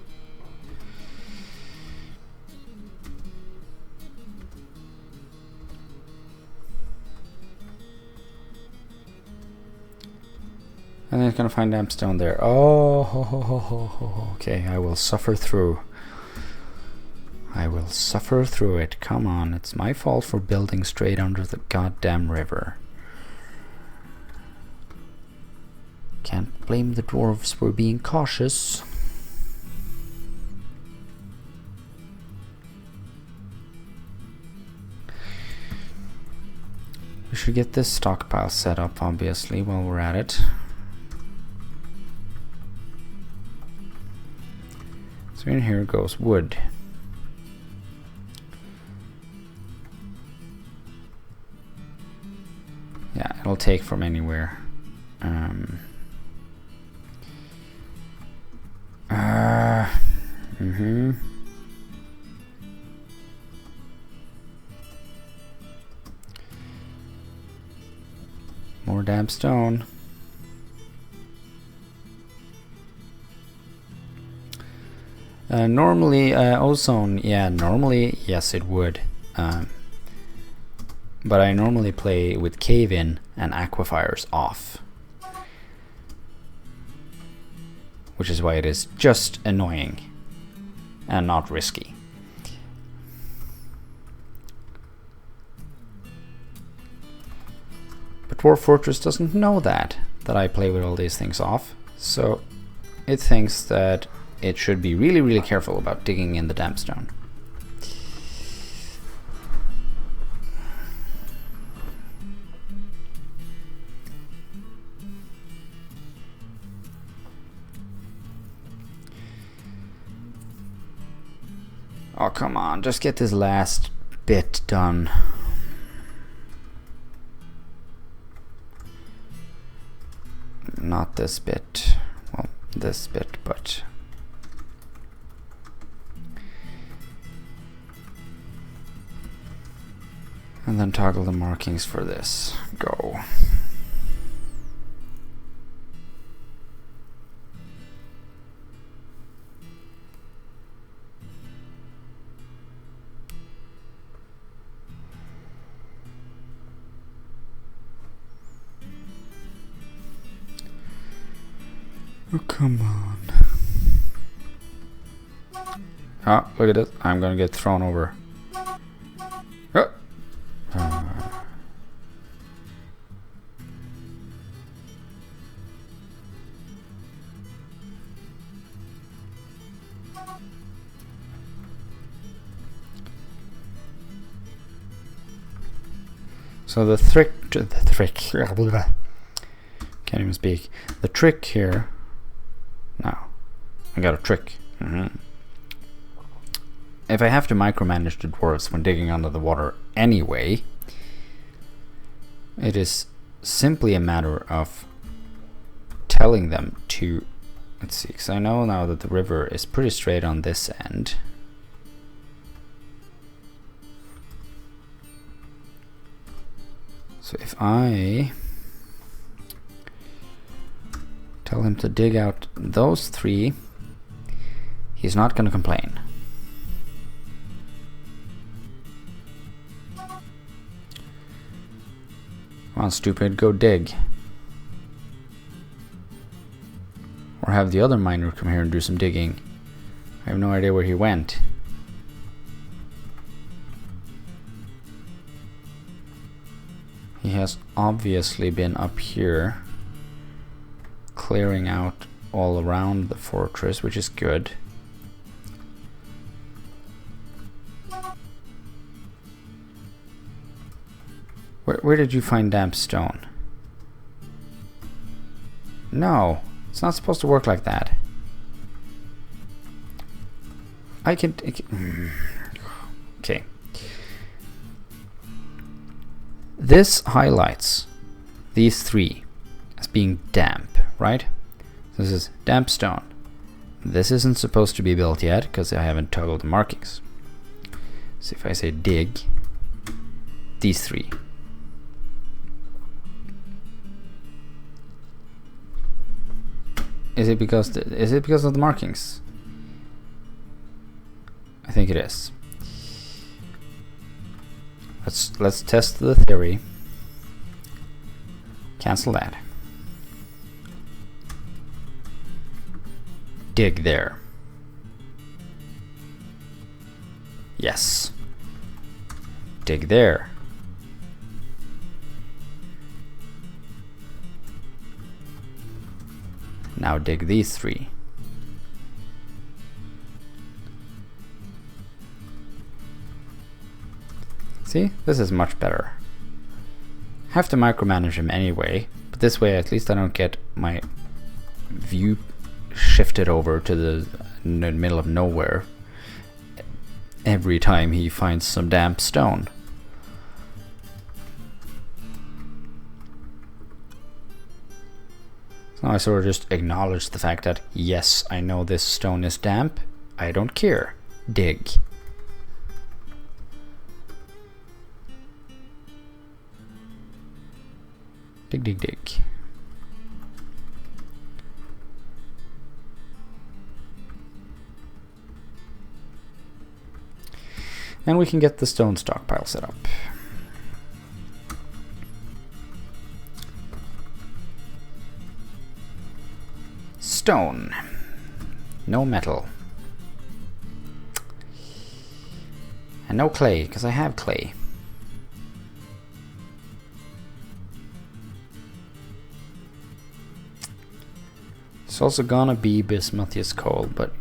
And then it's gonna find damp stone there. Oh, ho, ho, ho, ho, ho. Okay, I will suffer through. I will suffer through it. Come on, it's my fault for building straight under the goddamn river. Can't blame the dwarves for being cautious. We should get this stockpile set up, obviously, while we're at it. So in here goes wood. Yeah, it'll take from anywhere. More damp stone. Normally, ozone, yeah, normally, yes, it would. But I normally play with cave-in and aquifers off. Which is why it is just annoying and not risky. But Dwarf Fortress doesn't know that I play with all these things off, so it thinks that it should be really, really careful about digging in the damp stone. Oh, come on, just get this last bit done. Not this bit. Well, this bit, but... And then toggle the markings for this. Go. Oh, come on. Ah, look at it. I'm gonna get thrown over. Oh. So the trick, can't even speak. The trick here, now, I got a trick. If I have to micromanage the dwarves when digging under the water anyway, it is simply a matter of telling them to, let's see, because I know now that the river is pretty straight on this end. So if I tell him to dig out those 3, he's not going to complain. Come on, stupid, go dig. Or have the other miner come here and do some digging. I have no idea where he went. He has obviously been up here clearing out all around the fortress, which is good. Where did you find damp stone? No, it's not supposed to work like that. Okay. This highlights these 3 as being damp, right? This is damp stone. This isn't supposed to be built yet because I haven't toggled the markings. So if I say dig, these 3. Is it because of the markings? I think it is. Let's test the theory. Cancel that. Dig there. Yes. Dig there. Now dig these 3. See, this is much better. Have to micromanage him anyway, but this way at least I don't get my view shifted over to the middle of nowhere every time he finds some damp stone. So now I sort of just acknowledge the fact that yes, I know this stone is damp. I don't care. Dig. Dig, dig, dig. And we can get the stone stockpile set up. Stone. No metal. And no clay, because I have clay. It's also gonna be bismuthous coal, but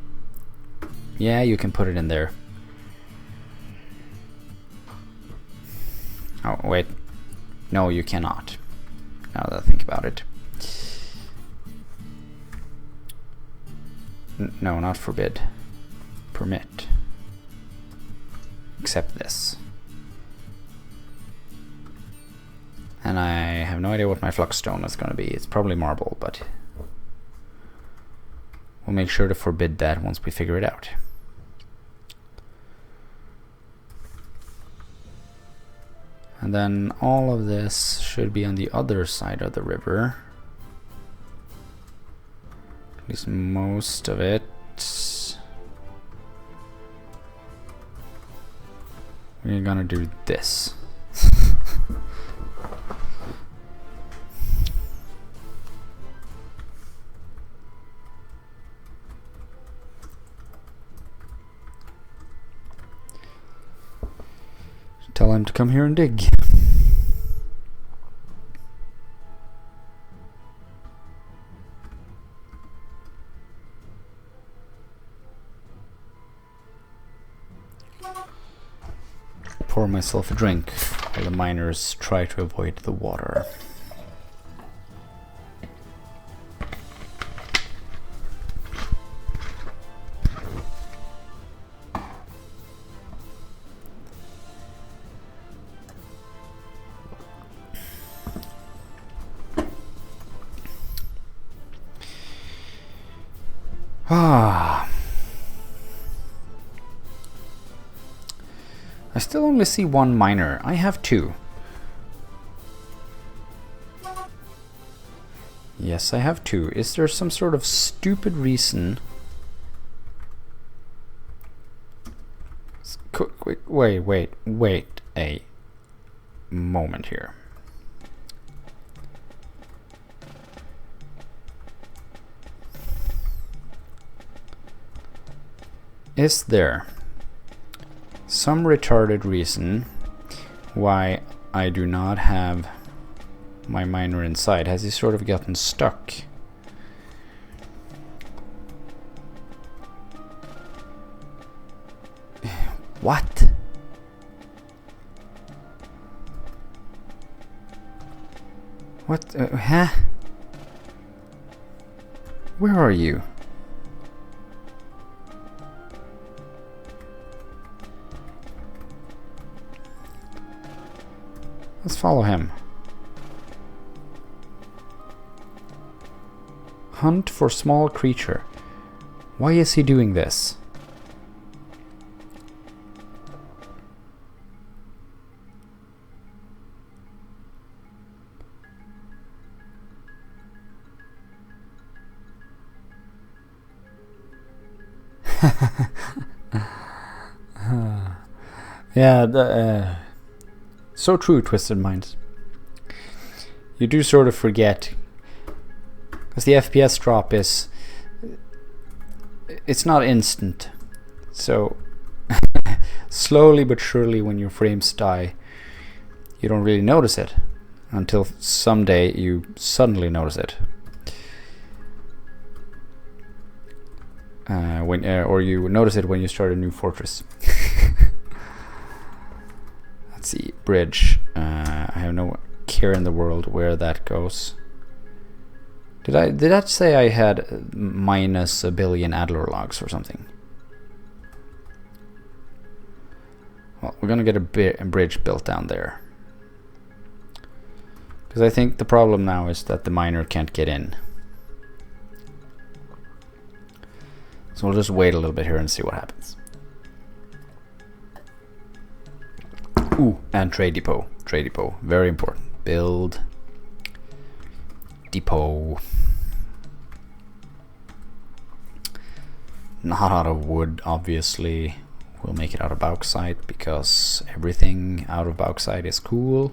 yeah, you can put it in there. Oh, wait. No, you cannot. Now that I think about it. No, not forbid. Permit. Accept this. And I have no idea what my flux stone is gonna be. It's probably marble, but we'll make sure to forbid that once we figure it out. And then all of this should be on the other side of the river. At least most of it. We're gonna do this. Tell him to come here and dig. Pour myself a drink while the miners try to avoid the water. Ah. I still only see one miner. I have two. Yes, I have two. Is there some sort of stupid reason? Wait a moment here. Is there some retarded reason why I do not have my miner inside? Has he sort of gotten stuck? What? What? Huh? Where are you? Let's follow him. Hunt for small creature. Why is he doing this? Yeah, so true, Twisted Minds. You do sort of forget, because the FPS drop is, it's not instant. So slowly but surely, when your frames die, you don't really notice it until someday you suddenly notice it. Or you notice it when you start a new fortress. Let's see, bridge. I have no care in the world where that goes. Did that say I had minus a billion Adler logs or something? Well, we're gonna get a bridge built down there, because I think the problem now is that the miner can't get in. So we'll just wait a little bit here and see what happens. Ooh, and trade depot. Trade depot, very important. Build depot. Not out of wood, obviously. We'll make it out of bauxite, because everything out of bauxite is cool.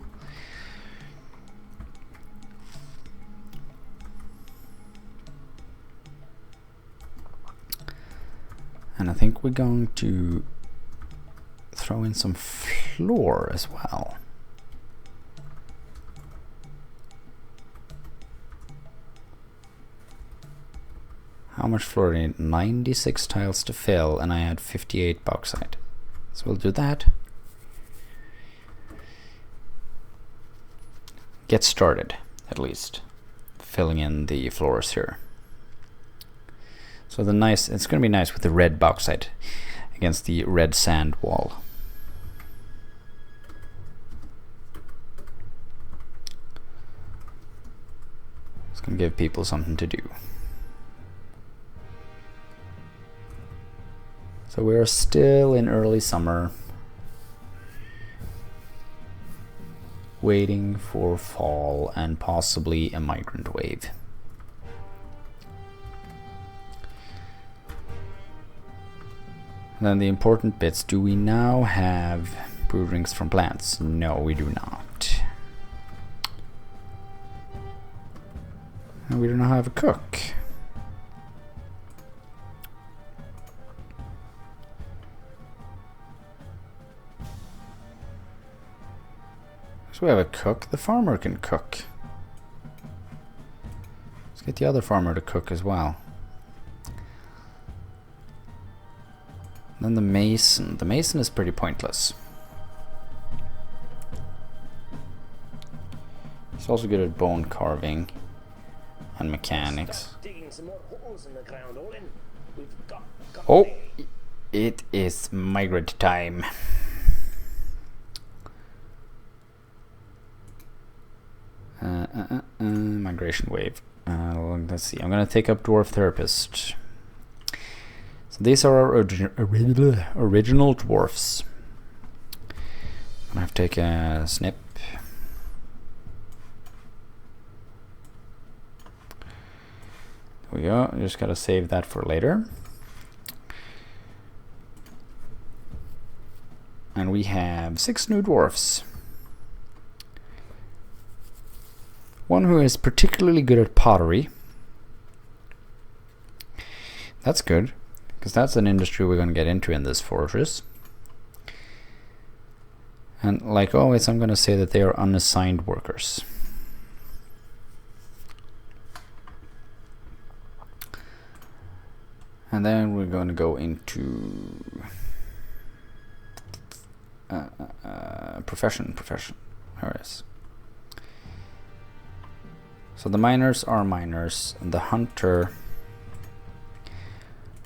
And I think we're going to throw in some floor as well. How much floor do I need? 96 tiles to fill, and I had 58 bauxite. So we'll do that. Get started, at least, filling in the floors here. So it's going to be nice with the red bauxite against the red sand wall. It's going to give people something to do. So we're still in early summer, waiting for fall and possibly a migrant wave. And then the important bits. Do we now have brood rings from plants? No, we do not. And we do not have a cook. So we have a cook. The farmer can cook. Let's get the other farmer to cook as well. Then the mason. The mason is pretty pointless. He's also good at bone carving and mechanics. Oh, it is migrate time. Migration wave. Let's see. I'm gonna take up Dwarf Therapist. So these are our original dwarfs. I'm gonna have to take a snip. There we go. Just gotta save that for later. And we have 6 new dwarfs. One who is particularly good at pottery. That's good, because that's an industry we're going to get into in this fortress. And like always, I'm going to say that they are unassigned workers. And then we're going to go into profession. There it is. So the miners are miners, and the hunter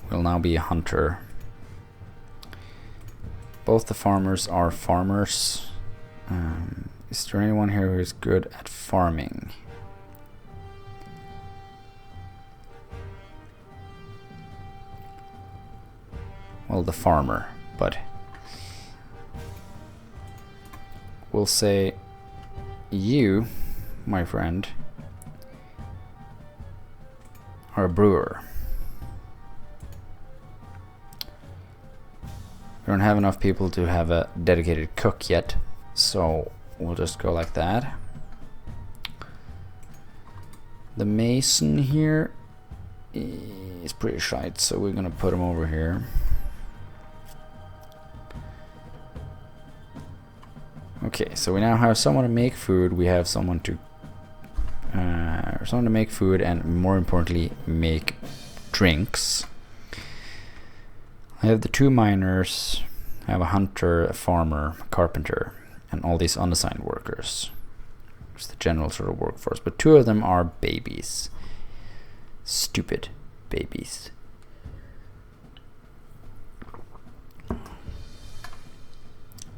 will now be a hunter. Both the farmers are farmers. Is there anyone here who is good at farming? Well, the farmer, but we'll say you, my friend, are a brewer. We don't have enough people to have a dedicated cook yet, so we'll just go like that. The mason here is pretty shite, so we're gonna put him over here. Okay, so we now have someone to make food. We have someone to make food, and more importantly, make drinks. I have the 2 miners. I have a hunter, a farmer, a carpenter, and all these unassigned workers. It's the general sort of workforce, but 2 of them are babies. Stupid babies.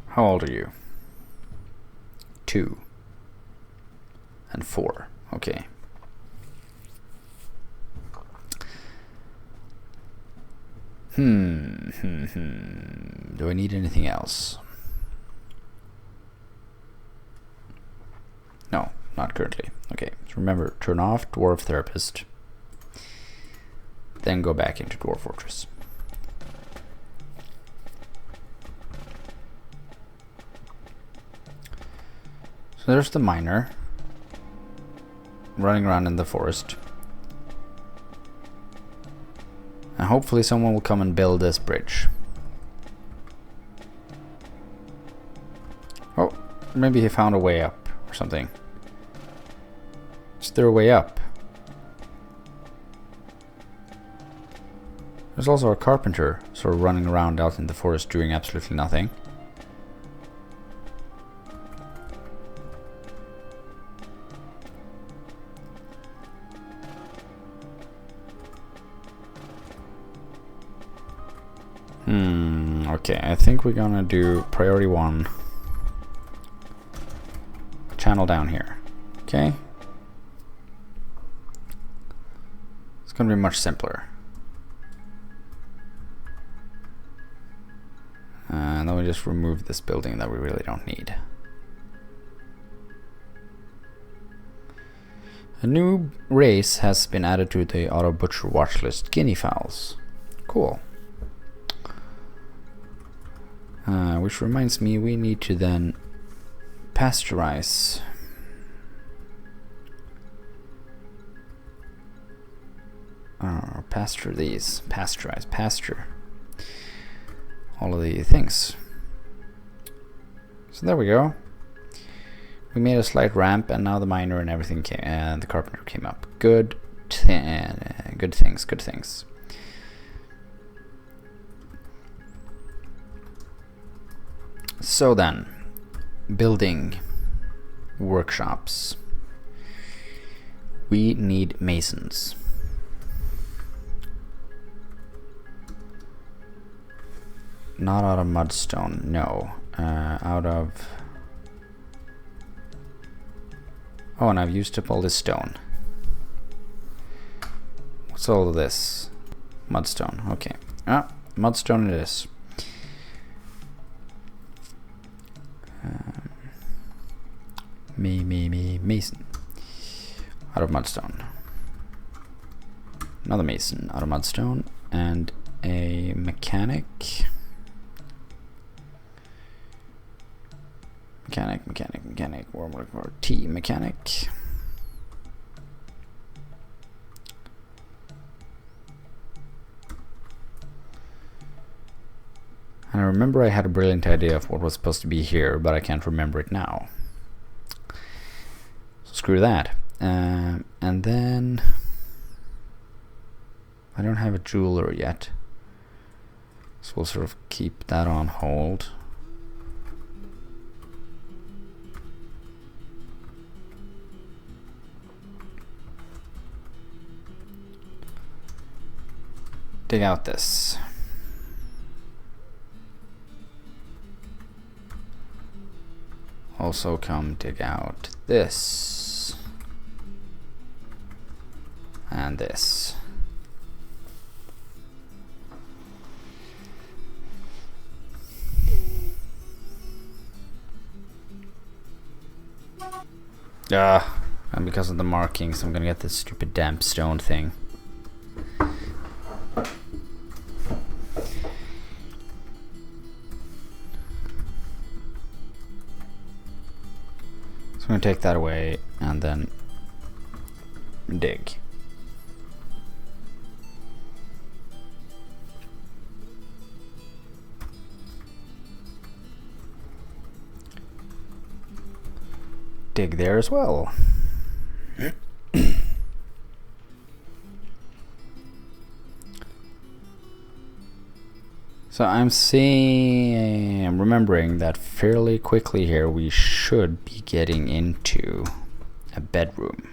How old are you? 2 and 4. Okay. Do I need anything else? No, not currently. Okay, so remember, turn off Dwarf Therapist, then go back into Dwarf Fortress. So there's the miner running around in the forest. And hopefully someone will come and build this bridge. Oh, maybe he found a way up or something. Is there a way up? There's also a carpenter sort of running around out in the forest doing absolutely nothing. Okay, I think we're gonna do priority 1. Channel down here. Okay? It's gonna be much simpler. And then we just remove this building that we really don't need. A new race has been added to the auto butcher watch list, guinea fowls. Cool. Which reminds me, we need to then pasteurize. Pasture these. Pasteurize. Pasture. All of the things. So there we go. We made a slight ramp, and now the miner and everything came, and the carpenter came up. Good things. Good things. So then, building workshops. we need masons. Not out of mudstone, no. Out of... Oh, and I've used up all this stone. What's all of this? Mudstone, okay. Ah, mudstone it is. Mason. Out of mudstone. Another mason out of mudstone. And a mechanic. Mechanic. Or T mechanic. And I remember I had a brilliant idea of what was supposed to be here, but I can't remember it now. So screw that. And then I don't have a jeweler yet, so we'll sort of keep that on hold. Dig out this. Also come dig out this. And this. And because of the markings, I'm gonna get this stupid damp stone thing. So I'm gonna take that away and then dig. Dig there as well. So I'm remembering that fairly quickly here we should be getting into a bedroom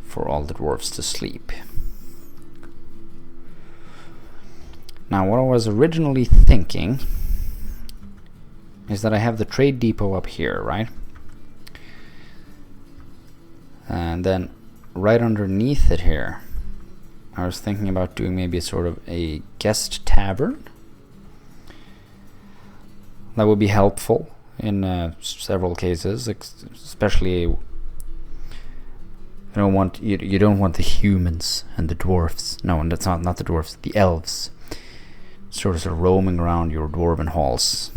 for all the dwarves to sleep. Now what I was originally thinking is that I have the trade depot up here, right? And then right underneath it here, I was thinking about doing maybe a sort of a guest tavern. That would be helpful in several cases, especially you don't want the humans and the dwarfs. No, and that's not the dwarfs, the elves. Sort of roaming around your dwarven halls,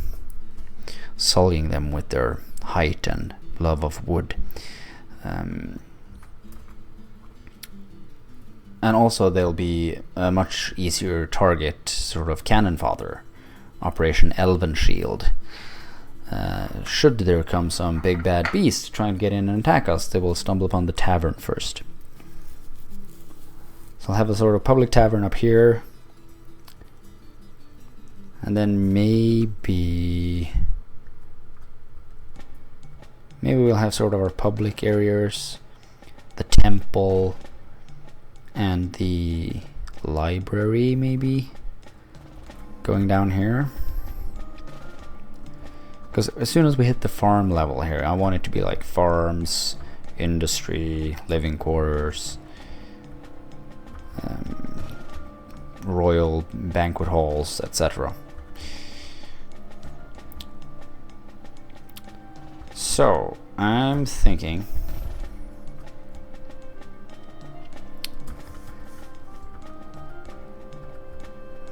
sullying them with their height and love of wood. And also they'll be a much easier target, sort of cannon fodder, Operation Elven Shield. Should there come some big bad beast try and get in and attack us, they will stumble upon the tavern first. So I'll have a sort of public tavern up here. And then maybe we'll have sort of our public areas, the temple, and the library maybe going down here. Because as soon as we hit the farm level here, I want it to be like farms, industry, living quarters, royal banquet halls, etc. So I'm thinking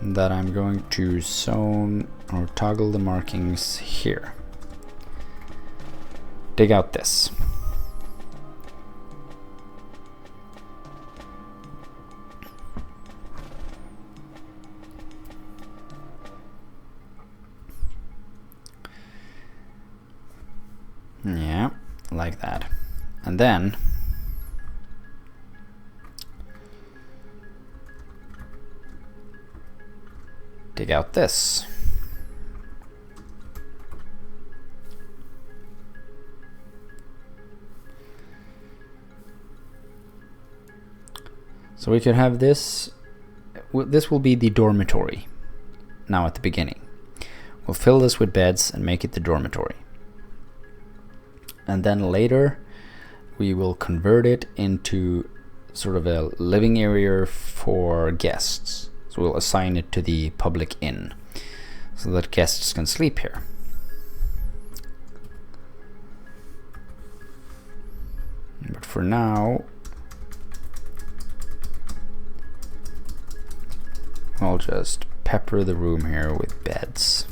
that I'm going to zone or toggle the markings here. Dig out this. Yeah, like that. And then dig out this. So we could have this. This will be the dormitory. Now at the beginning, we'll fill this with beds and make it the dormitory. And then later, we will convert it into sort of a living area for guests. So we'll assign it to the public inn so that guests can sleep here. But for now, I'll just pepper the room here with beds.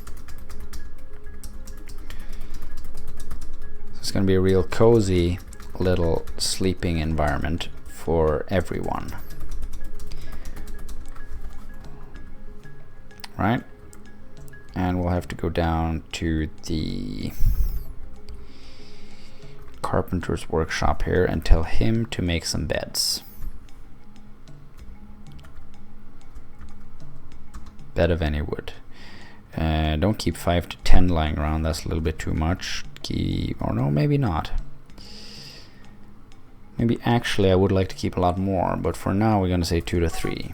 So it's going to be a real cozy little sleeping environment for everyone. Right? And we'll have to go down to the carpenter's workshop here and tell him to make some beds. Bed of any wood. Don't keep 5 to 10 lying around, that's a little bit too much. Or no, maybe not. Maybe actually I would like to keep a lot more, but for now we're going to say 2 to 3.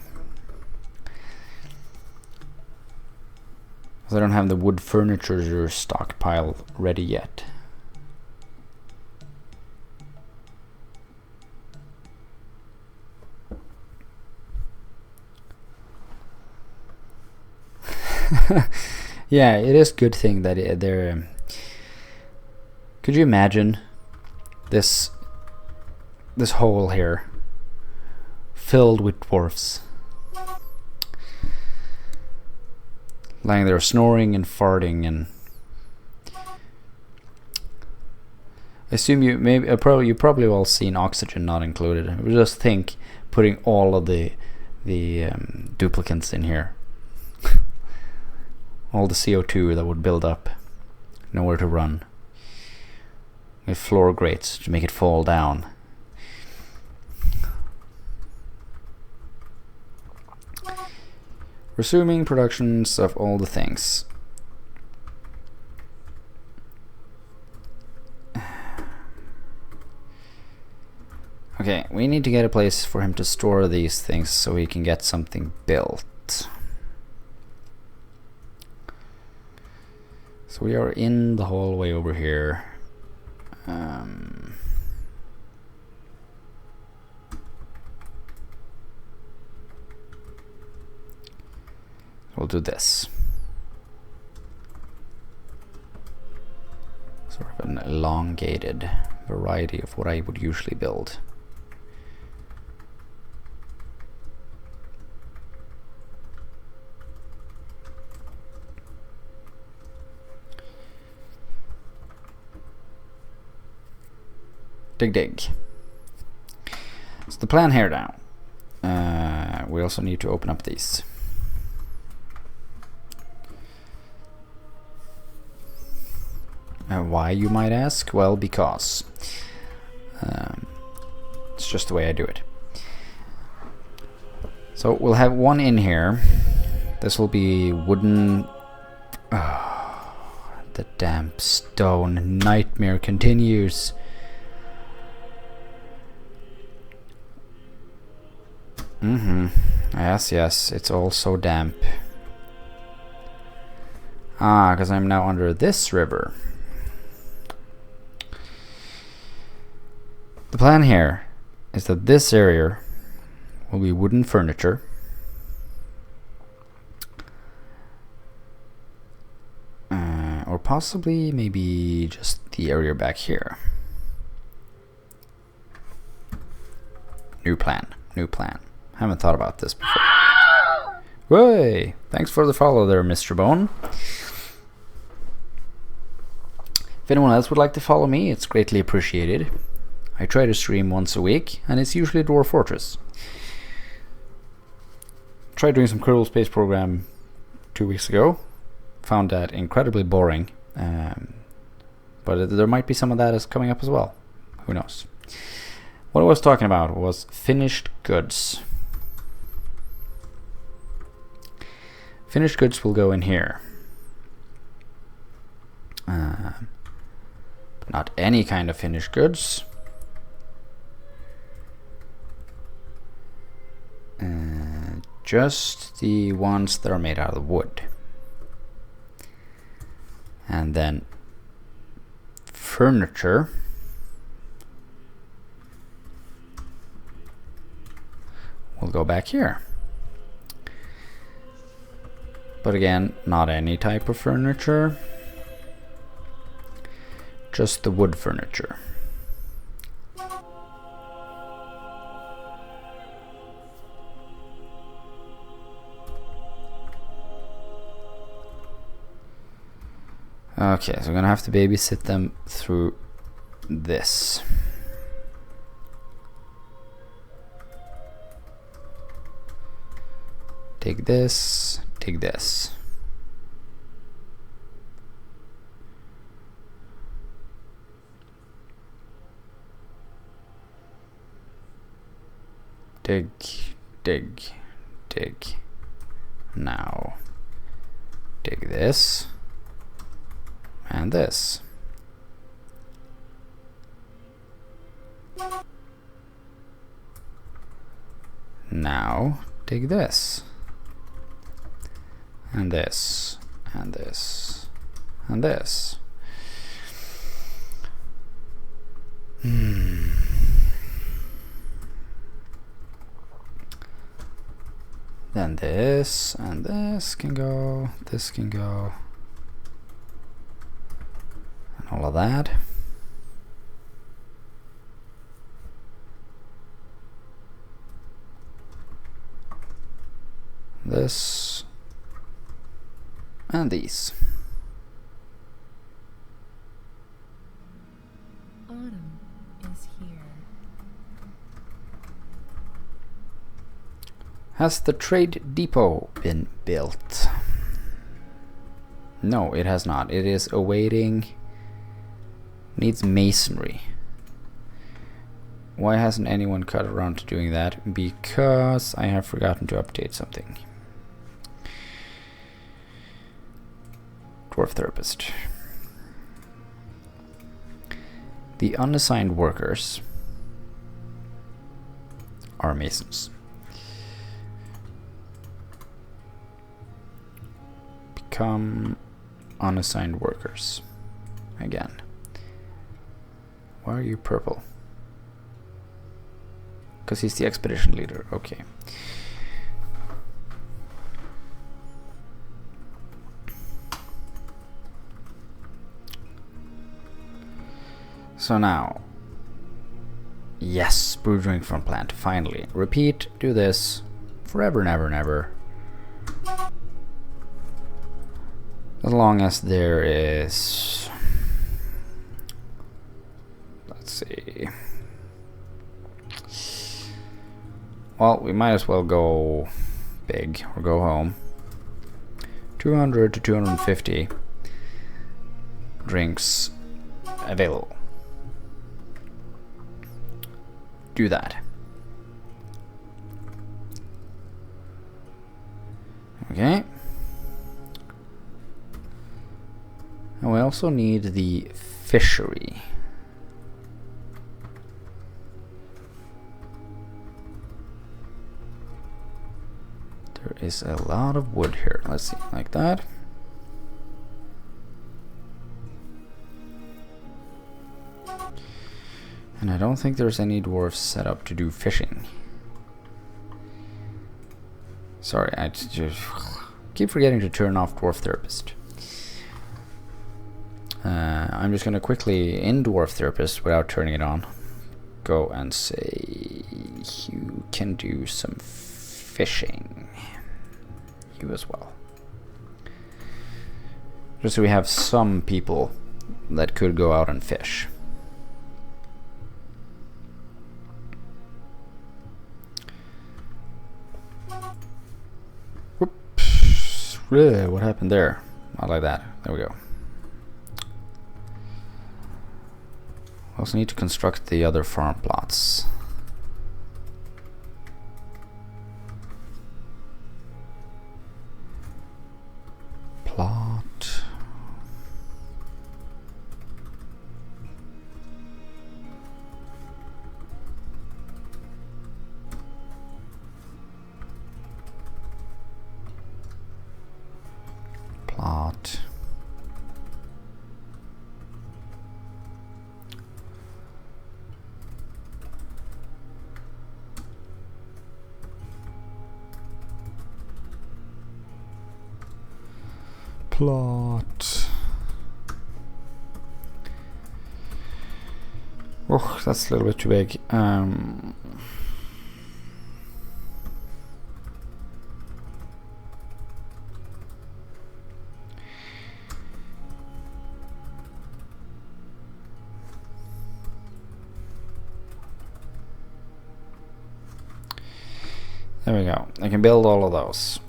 Because I don't have the wood furniture stockpile ready yet. Yeah, it is a good thing that they're... Could you imagine this hole here filled with dwarfs lying there snoring and farting, and I assume you probably all seen oxygen not included. I would just think putting all of the duplicants in here. All the CO2 that would build up, nowhere to run. With floor grates to make it fall down. Resuming productions of all the things. Okay, we need to get a place for him to store these things so he can get something built. So we are in the hallway over here. We'll do this. Sort of an elongated variety of what I would usually build. Dig. So the plan here now. We also need to open up these. Why, you might ask? Well, because it's just the way I do it. So we'll have one in here. This will be wooden. The damp stone nightmare continues. Yes, it's all so damp. Because I'm now under this river. The plan here is that this area will be wooden furniture. Or possibly maybe just the area back here. New plan. Haven't thought about this before. Way! Thanks for the follow there, Mr. Bone. If anyone else would like to follow me, it's greatly appreciated. I try to stream once a week, and it's usually Dwarf Fortress. Tried doing some Kerbal Space Program 2 weeks ago. Found that incredibly boring. But there might be some of that is coming up as well. Who knows? What I was talking about was finished goods. Finished goods will go in here. Not any kind of finished goods. just the ones that are made out of wood. And then furniture. We'll go back here. But again, not any type of furniture. Just the wood furniture. Okay, so we're gonna have to babysit them through this. Take this, take this. Dig, dig, dig. Now, dig this. And this. Now, dig this. And this. And this. And this. Then this and this can go. This can go. All of that. This and these. Autumn is here. Has the trade depot been built? No, it has not. It is awaiting. Needs masonry. Why hasn't anyone cut around to doing that? Because I have forgotten to update something. Dwarf therapist. The unassigned workers are masons. Become unassigned workers again. Why are you purple? Because he's the expedition leader. Okay. So now. Yes, brew drink from plant. Finally. Repeat. Do this. Forever, never, never. As long as there is... Let's see. Well, we might as well go big or go home. 200 to 250 drinks available. Do that. Okay. And we also need the fishery. There is a lot of wood here. Let's see, like that. And I don't think there's any dwarves set up to do fishing. Sorry, I just keep forgetting to turn off Dwarf Therapist. I'm just gonna quickly, in Dwarf Therapist, without turning it on, go and say, you can do some fishing. You as well. Just so we have some people that could go out and fish. Whoops. What happened there? Not like that. There we go. We also need to construct the other farm plots. Plot. plot. Oh, that's a little bit too big. There we go. I can build all of those.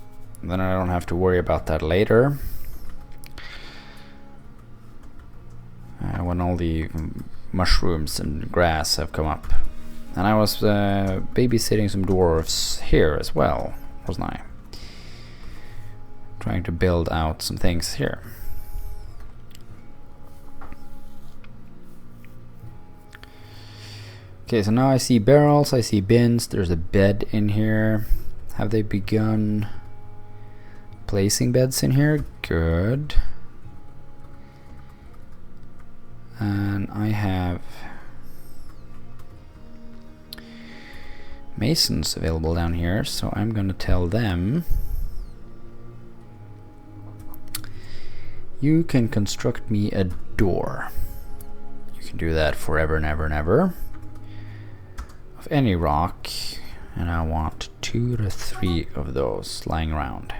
Then I don't have to worry about that later. When all the mushrooms and grass have come up. And I was babysitting some dwarves here as well, wasn't I? Trying to build out some things here. Okay, so now I see barrels, I see bins, there's a bed in here. Have they begun placing beds in here? Good. And I have masons available down here, so I'm gonna tell them you can construct me a door. You can do that forever and ever and ever. Of any rock, and I want 2 to 3 of those lying around.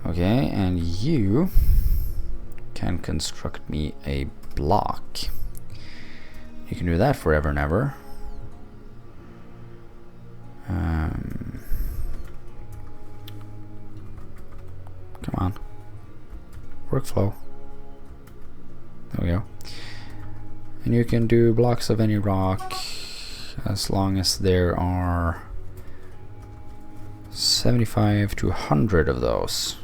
Okay, and you can construct me a block. You can do that forever and ever. Come on. Workflow. There we go. And you can do blocks of any rock as long as there are 75 to 100 of those.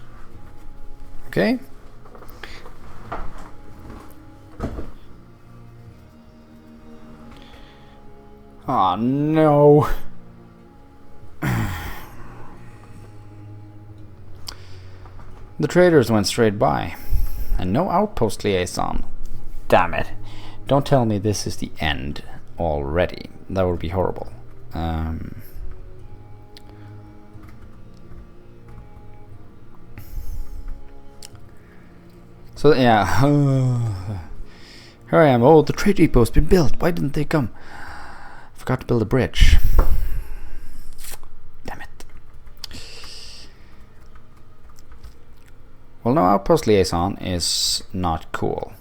Okay? Oh no. The traders went straight by. And no outpost liaison. Damn it. Don't tell me this is the end already. That would be horrible. So yeah. Here I am. Oh, the trade depot's been built. Why didn't they come? Forgot to build a bridge. Damn it. Well, no outpost liaison is not cool.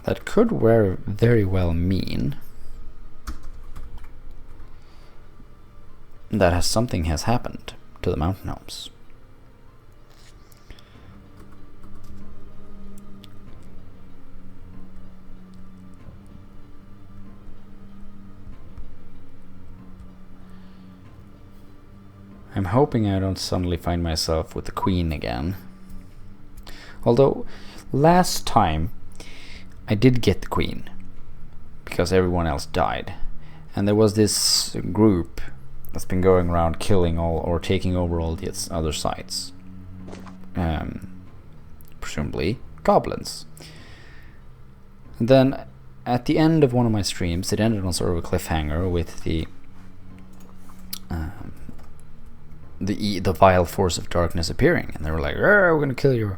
That could very well mean that something has happened to the mountain homes. I'm hoping I don't suddenly find myself with the queen again. Although, last time I did get the queen, because everyone else died. And there was this group that's been going around killing all, or taking over all the other sites. Presumably goblins. And then, at the end of one of my streams, it ended on sort of a cliffhanger with the vile force of darkness appearing, and they were like, we're gonna kill you.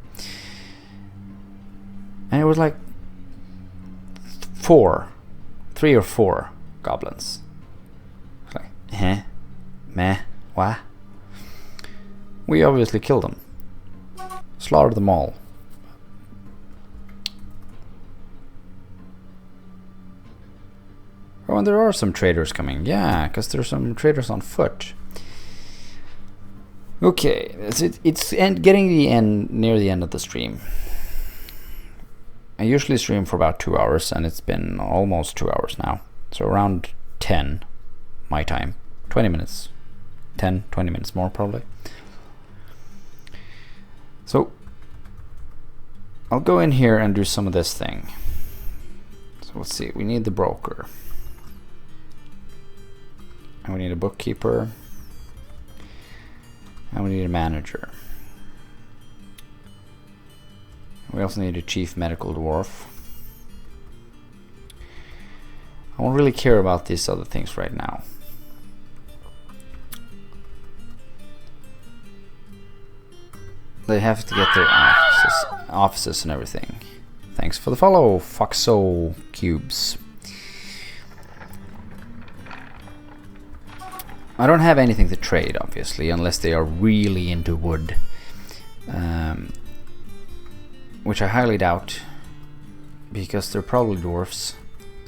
And it was like 3 or 4 goblins. It's like, meh, what? We obviously killed them. Slaughtered them all. Oh, and there are some traders coming. Yeah, because there's some traders on foot. Okay, it's getting near the end of the stream. I usually stream for about 2 hours, and it's been almost 2 hours now. So around 10 my time. 20 minutes. 10, 20 minutes more probably. So I'll go in here and do some of this thing. So let's see, we need the broker. And we need a bookkeeper. And we need a manager. We also need a chief medical dwarf. I don't really care about these other things right now. they have to get their offices and everything. Thanks for the follow, Foxo Cubes. I don't have anything to trade, obviously, unless they are really into wood. Which I highly doubt, because they're probably dwarfs,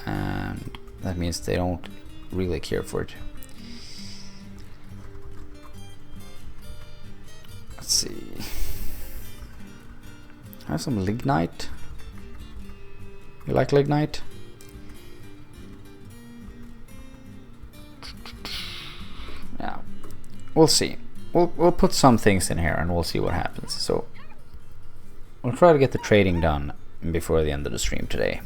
and that means they don't really care for it. Let's see. I have some lignite. You like lignite? Yeah, we'll see. We'll put some things in here and we'll see what happens. So we'll try to get the trading done before the end of the stream today.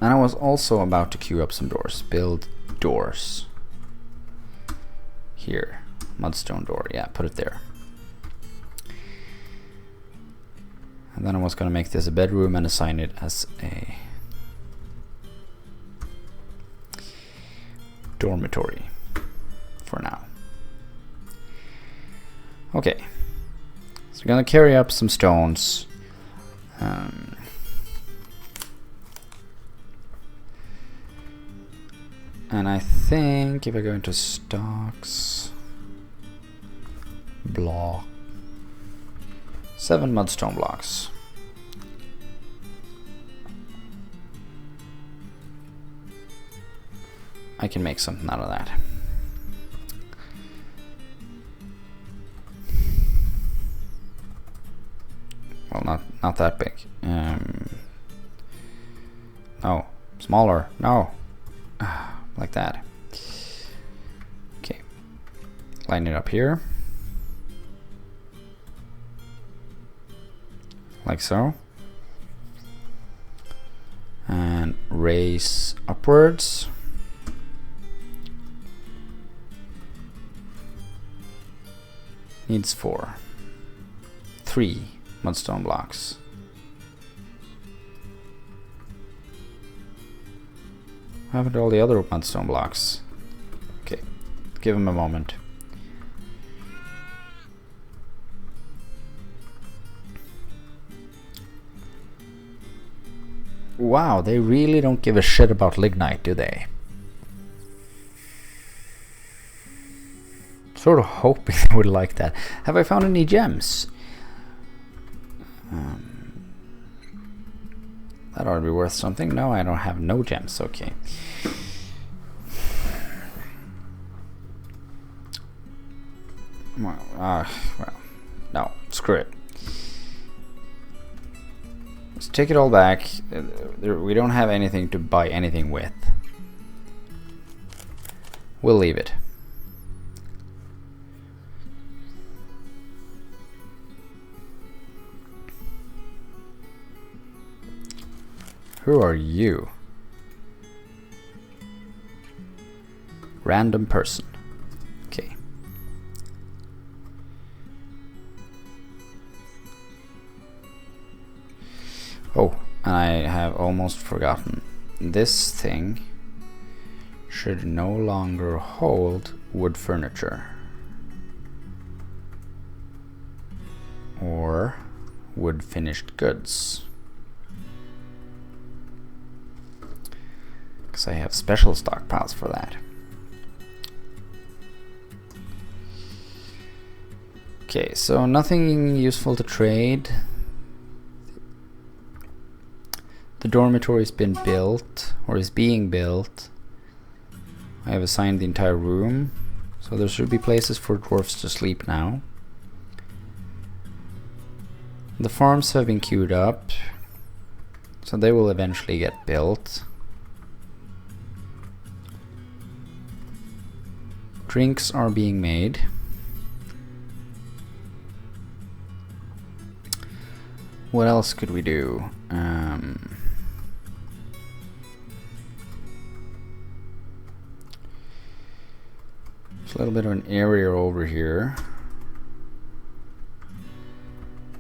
And I was also about to queue up some doors. Build doors. Here. Mudstone door. Yeah, put it there. And then I was going to make this a bedroom and assign it as a dormitory for now. Okay. So we're going to carry up some stones. And I think if I go into stocks, block, 7 mudstone blocks. I can make something out of that. Well, not that big. No, smaller. No. Like that. Okay. Line it up here. Like so. And raise upwards. Needs 3 mudstone blocks. What happened to all the other mudstone blocks? Okay, give them a moment. Wow, they really don't give a shit about lignite, do they? Sort of hoping they would like that. Have I found any gems? That ought to be worth something. No, I don't have no gems. Okay. Well, no, screw it. Let's take it all back. We don't have anything to buy anything with. We'll leave it. Who are you? Random person. Okay. Oh, I have almost forgotten. This thing should no longer hold wood furniture or wood finished goods. Because I have special stockpiles for that. Okay, so nothing useful to trade. The dormitory's been built, or is being built. I have assigned the entire room, so there should be places for dwarfs to sleep now. The farms have been queued up, so they will eventually get built. Drinks are being made. What else could we do? There's a little bit of an area over here.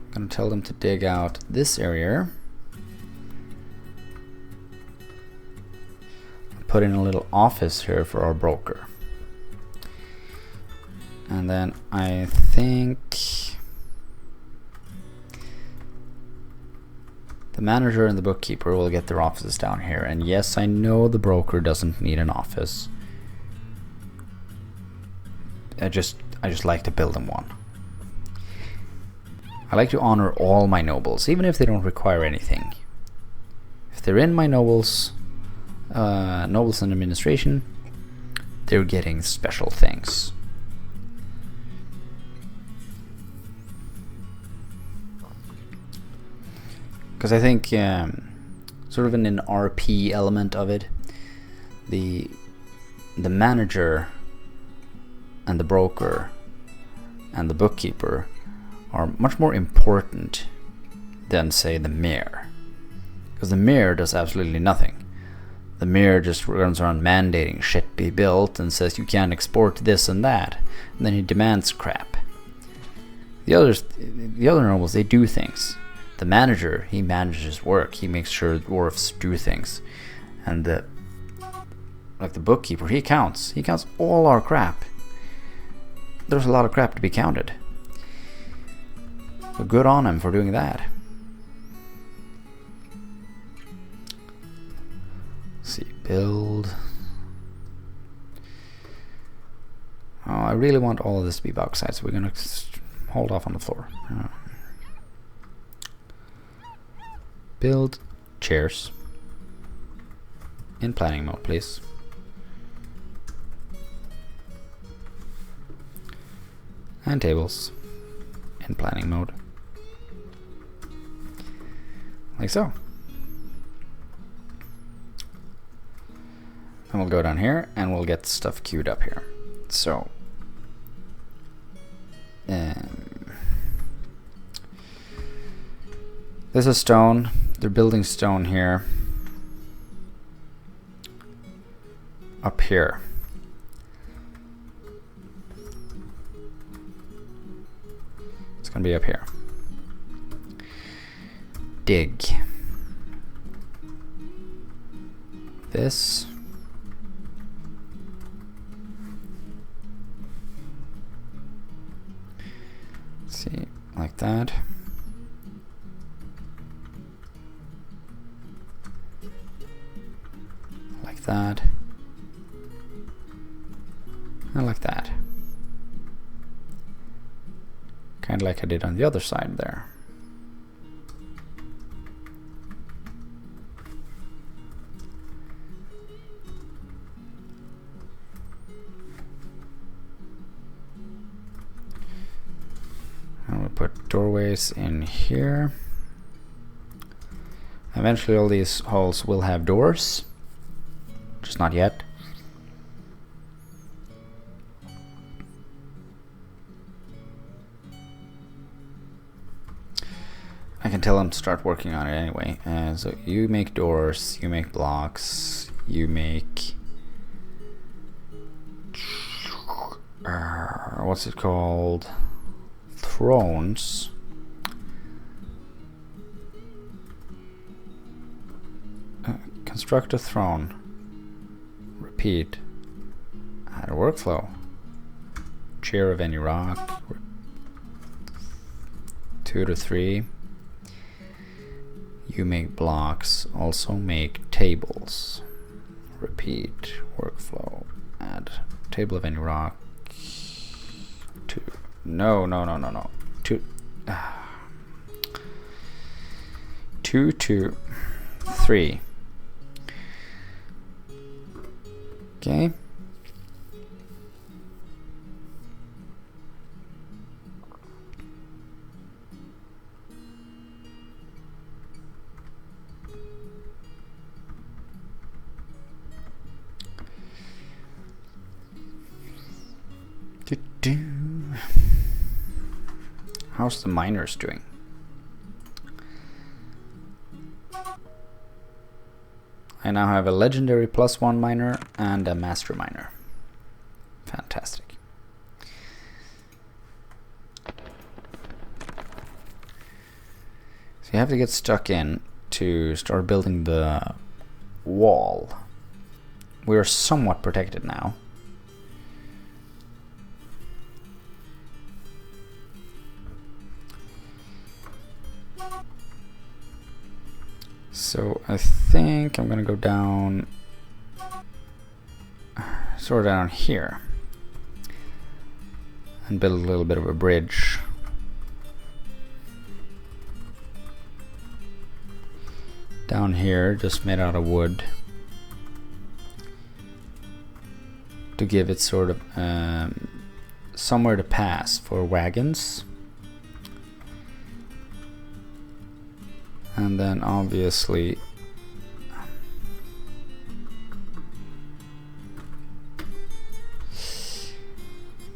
I'm gonna tell them to dig out this area. Put in a little office here for our broker. And then I think the manager and the bookkeeper will get their offices down here. And yes, I know the broker doesn't need an office. I just like to build them one. I like to honor all my nobles, even if they don't require anything. If they're in my nobles and administration, they're getting special things. Because I think sort of in an RP element of it, the manager and the broker and the bookkeeper are much more important than, say, the mayor. Because the mayor does absolutely nothing. The mayor just runs around mandating shit be built and says you can't export this and that, and then he demands crap. The other nobles, they do things. The manager, he manages work. He makes sure dwarfs do things. And the bookkeeper, he counts. He counts all our crap. There's a lot of crap to be counted. So good on him for doing that. Let's see, build. Oh, I really want all of this to be bauxite, so we're gonna hold off on the floor. Build chairs in planning mode, please. And tables in planning mode. Like so. And we'll go down here and we'll get stuff queued up here. So this is stone. They're building stone here. Up here. It's gonna be up here. Dig. This. Let's see, like that. That and like that, kind of like I did on the other side there. And we'll put doorways in here. Eventually all these halls will have doors. Just not yet. I can tell them to start working on it anyway. So you make doors, you make blocks, you make what's it called? Thrones. Construct a throne. Repeat. Add a workflow. Chair of any rock. 2 to 3. You make blocks. Also make tables. Repeat. Workflow. Add table of any rock. 2. No. 2. 2 to 3. Okay. How's the miners doing? I now have a legendary +1 miner and a master miner. Fantastic. So you have to get stuck in to start building the wall. We're somewhat protected now. So I think I'm gonna go down, sort of down here, and build a little bit of a bridge. Down here, just made out of wood, to give it sort of somewhere to pass for wagons. And then obviously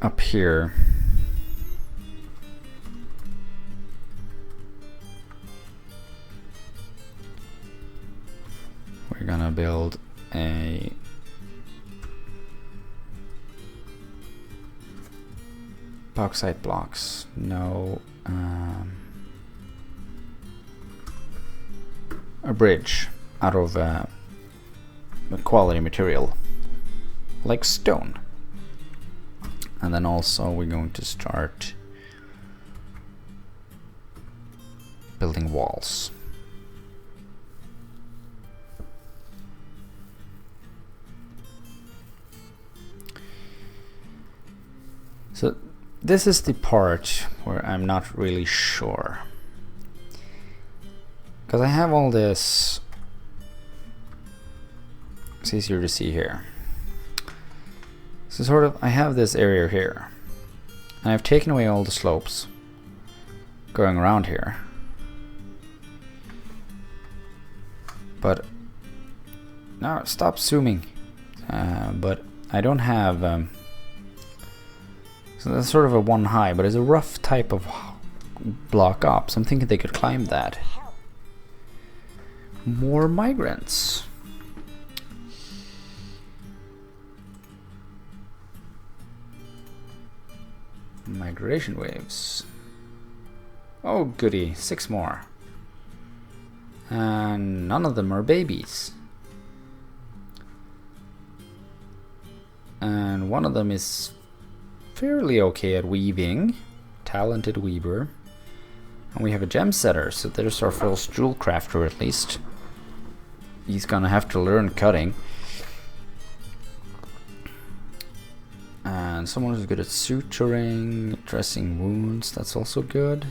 up here we're gonna build a bauxite blocks. No, a bridge out of a quality material like stone. And then also we're going to start building walls. So this is the part where I'm not really sure, because I have all this. It's easier to see here. So sort of I have this area here, and I've taken away all the slopes going around here, but now stop zooming. But I don't have so that's sort of a one high, but it's a rough type of block up, so I'm thinking they could climb that. More migrants. Migration waves. Oh goody, 6 more. And none of them are babies. And one of them is fairly okay at weaving. Talented weaver. And we have a gem setter, so there's our first jewel crafter at least. He's gonna have to learn cutting. And someone who's good at suturing, dressing wounds, that's also good.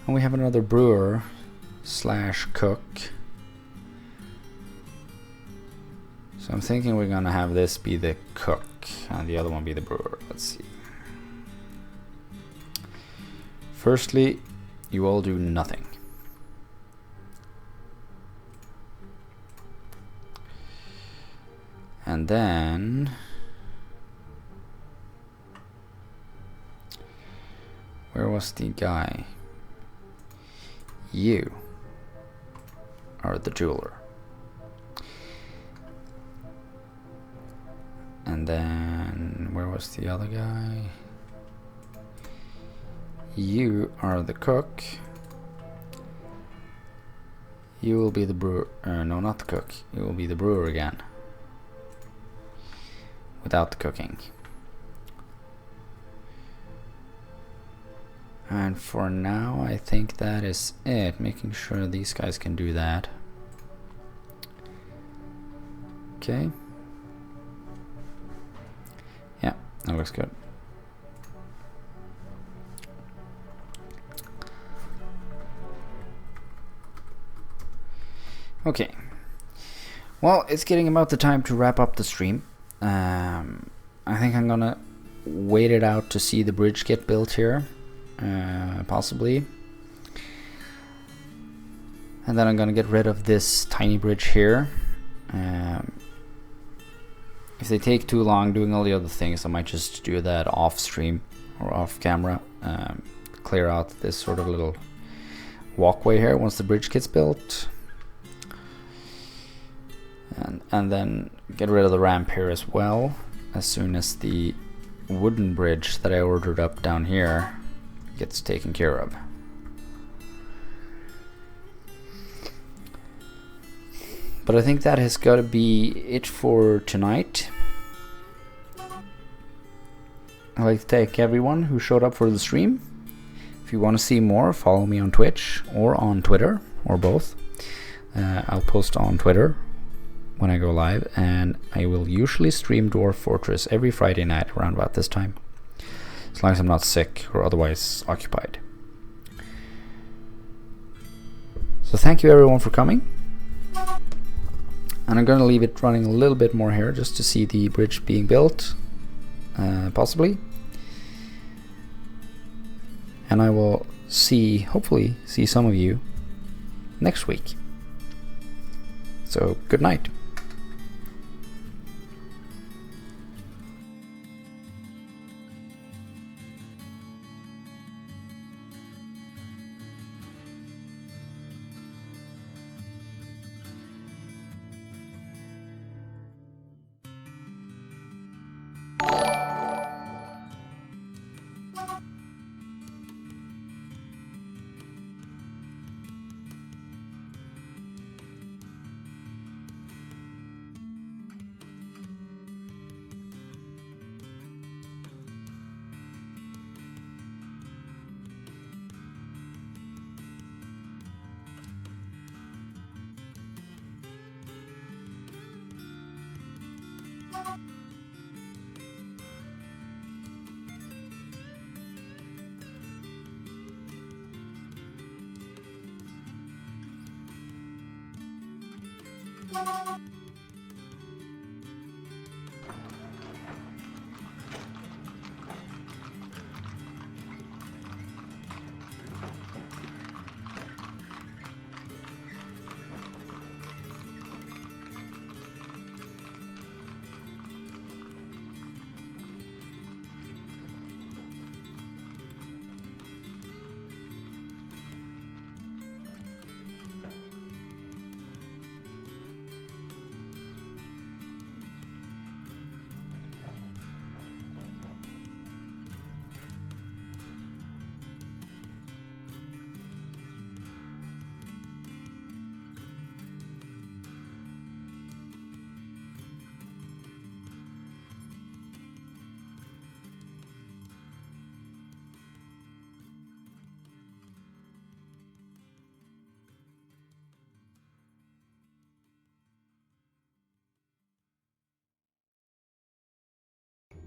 And we have another brewer slash cook. So I'm thinking we're gonna have this be the cook and the other one be the brewer. Let's see. Firstly, you all do nothing. And then where was the guy? You are the jeweler. And then where was the other guy? You are the cook. You will be the brewer. No, not the cook. You will be the brewer again. Without the cooking. And for now, I think that is it. Making sure these guys can do that. Okay. Yeah, that looks good. Okay. Well, it's getting about the time to wrap up the stream. I think I'm gonna wait it out to see the bridge get built here, possibly, and then I'm gonna get rid of this tiny bridge here. If they take too long doing all the other things, I might just do that off stream or off camera. Clear out this sort of little walkway here once the bridge gets built. And then get rid of the ramp here as well, as soon as the wooden bridge that I ordered up down here gets taken care of. But I think that has got to be it for tonight. I'd like to thank everyone who showed up for the stream. If you want to see more, follow me on Twitch or on Twitter, or both. I'll post on Twitter when I go live, and I will usually stream Dwarf Fortress every Friday night around about this time, as long as I'm not sick or otherwise occupied. So thank you everyone for coming, and I'm going to leave it running a little bit more here just to see the bridge being built, possibly, and I will hopefully see some of you next week. So good night.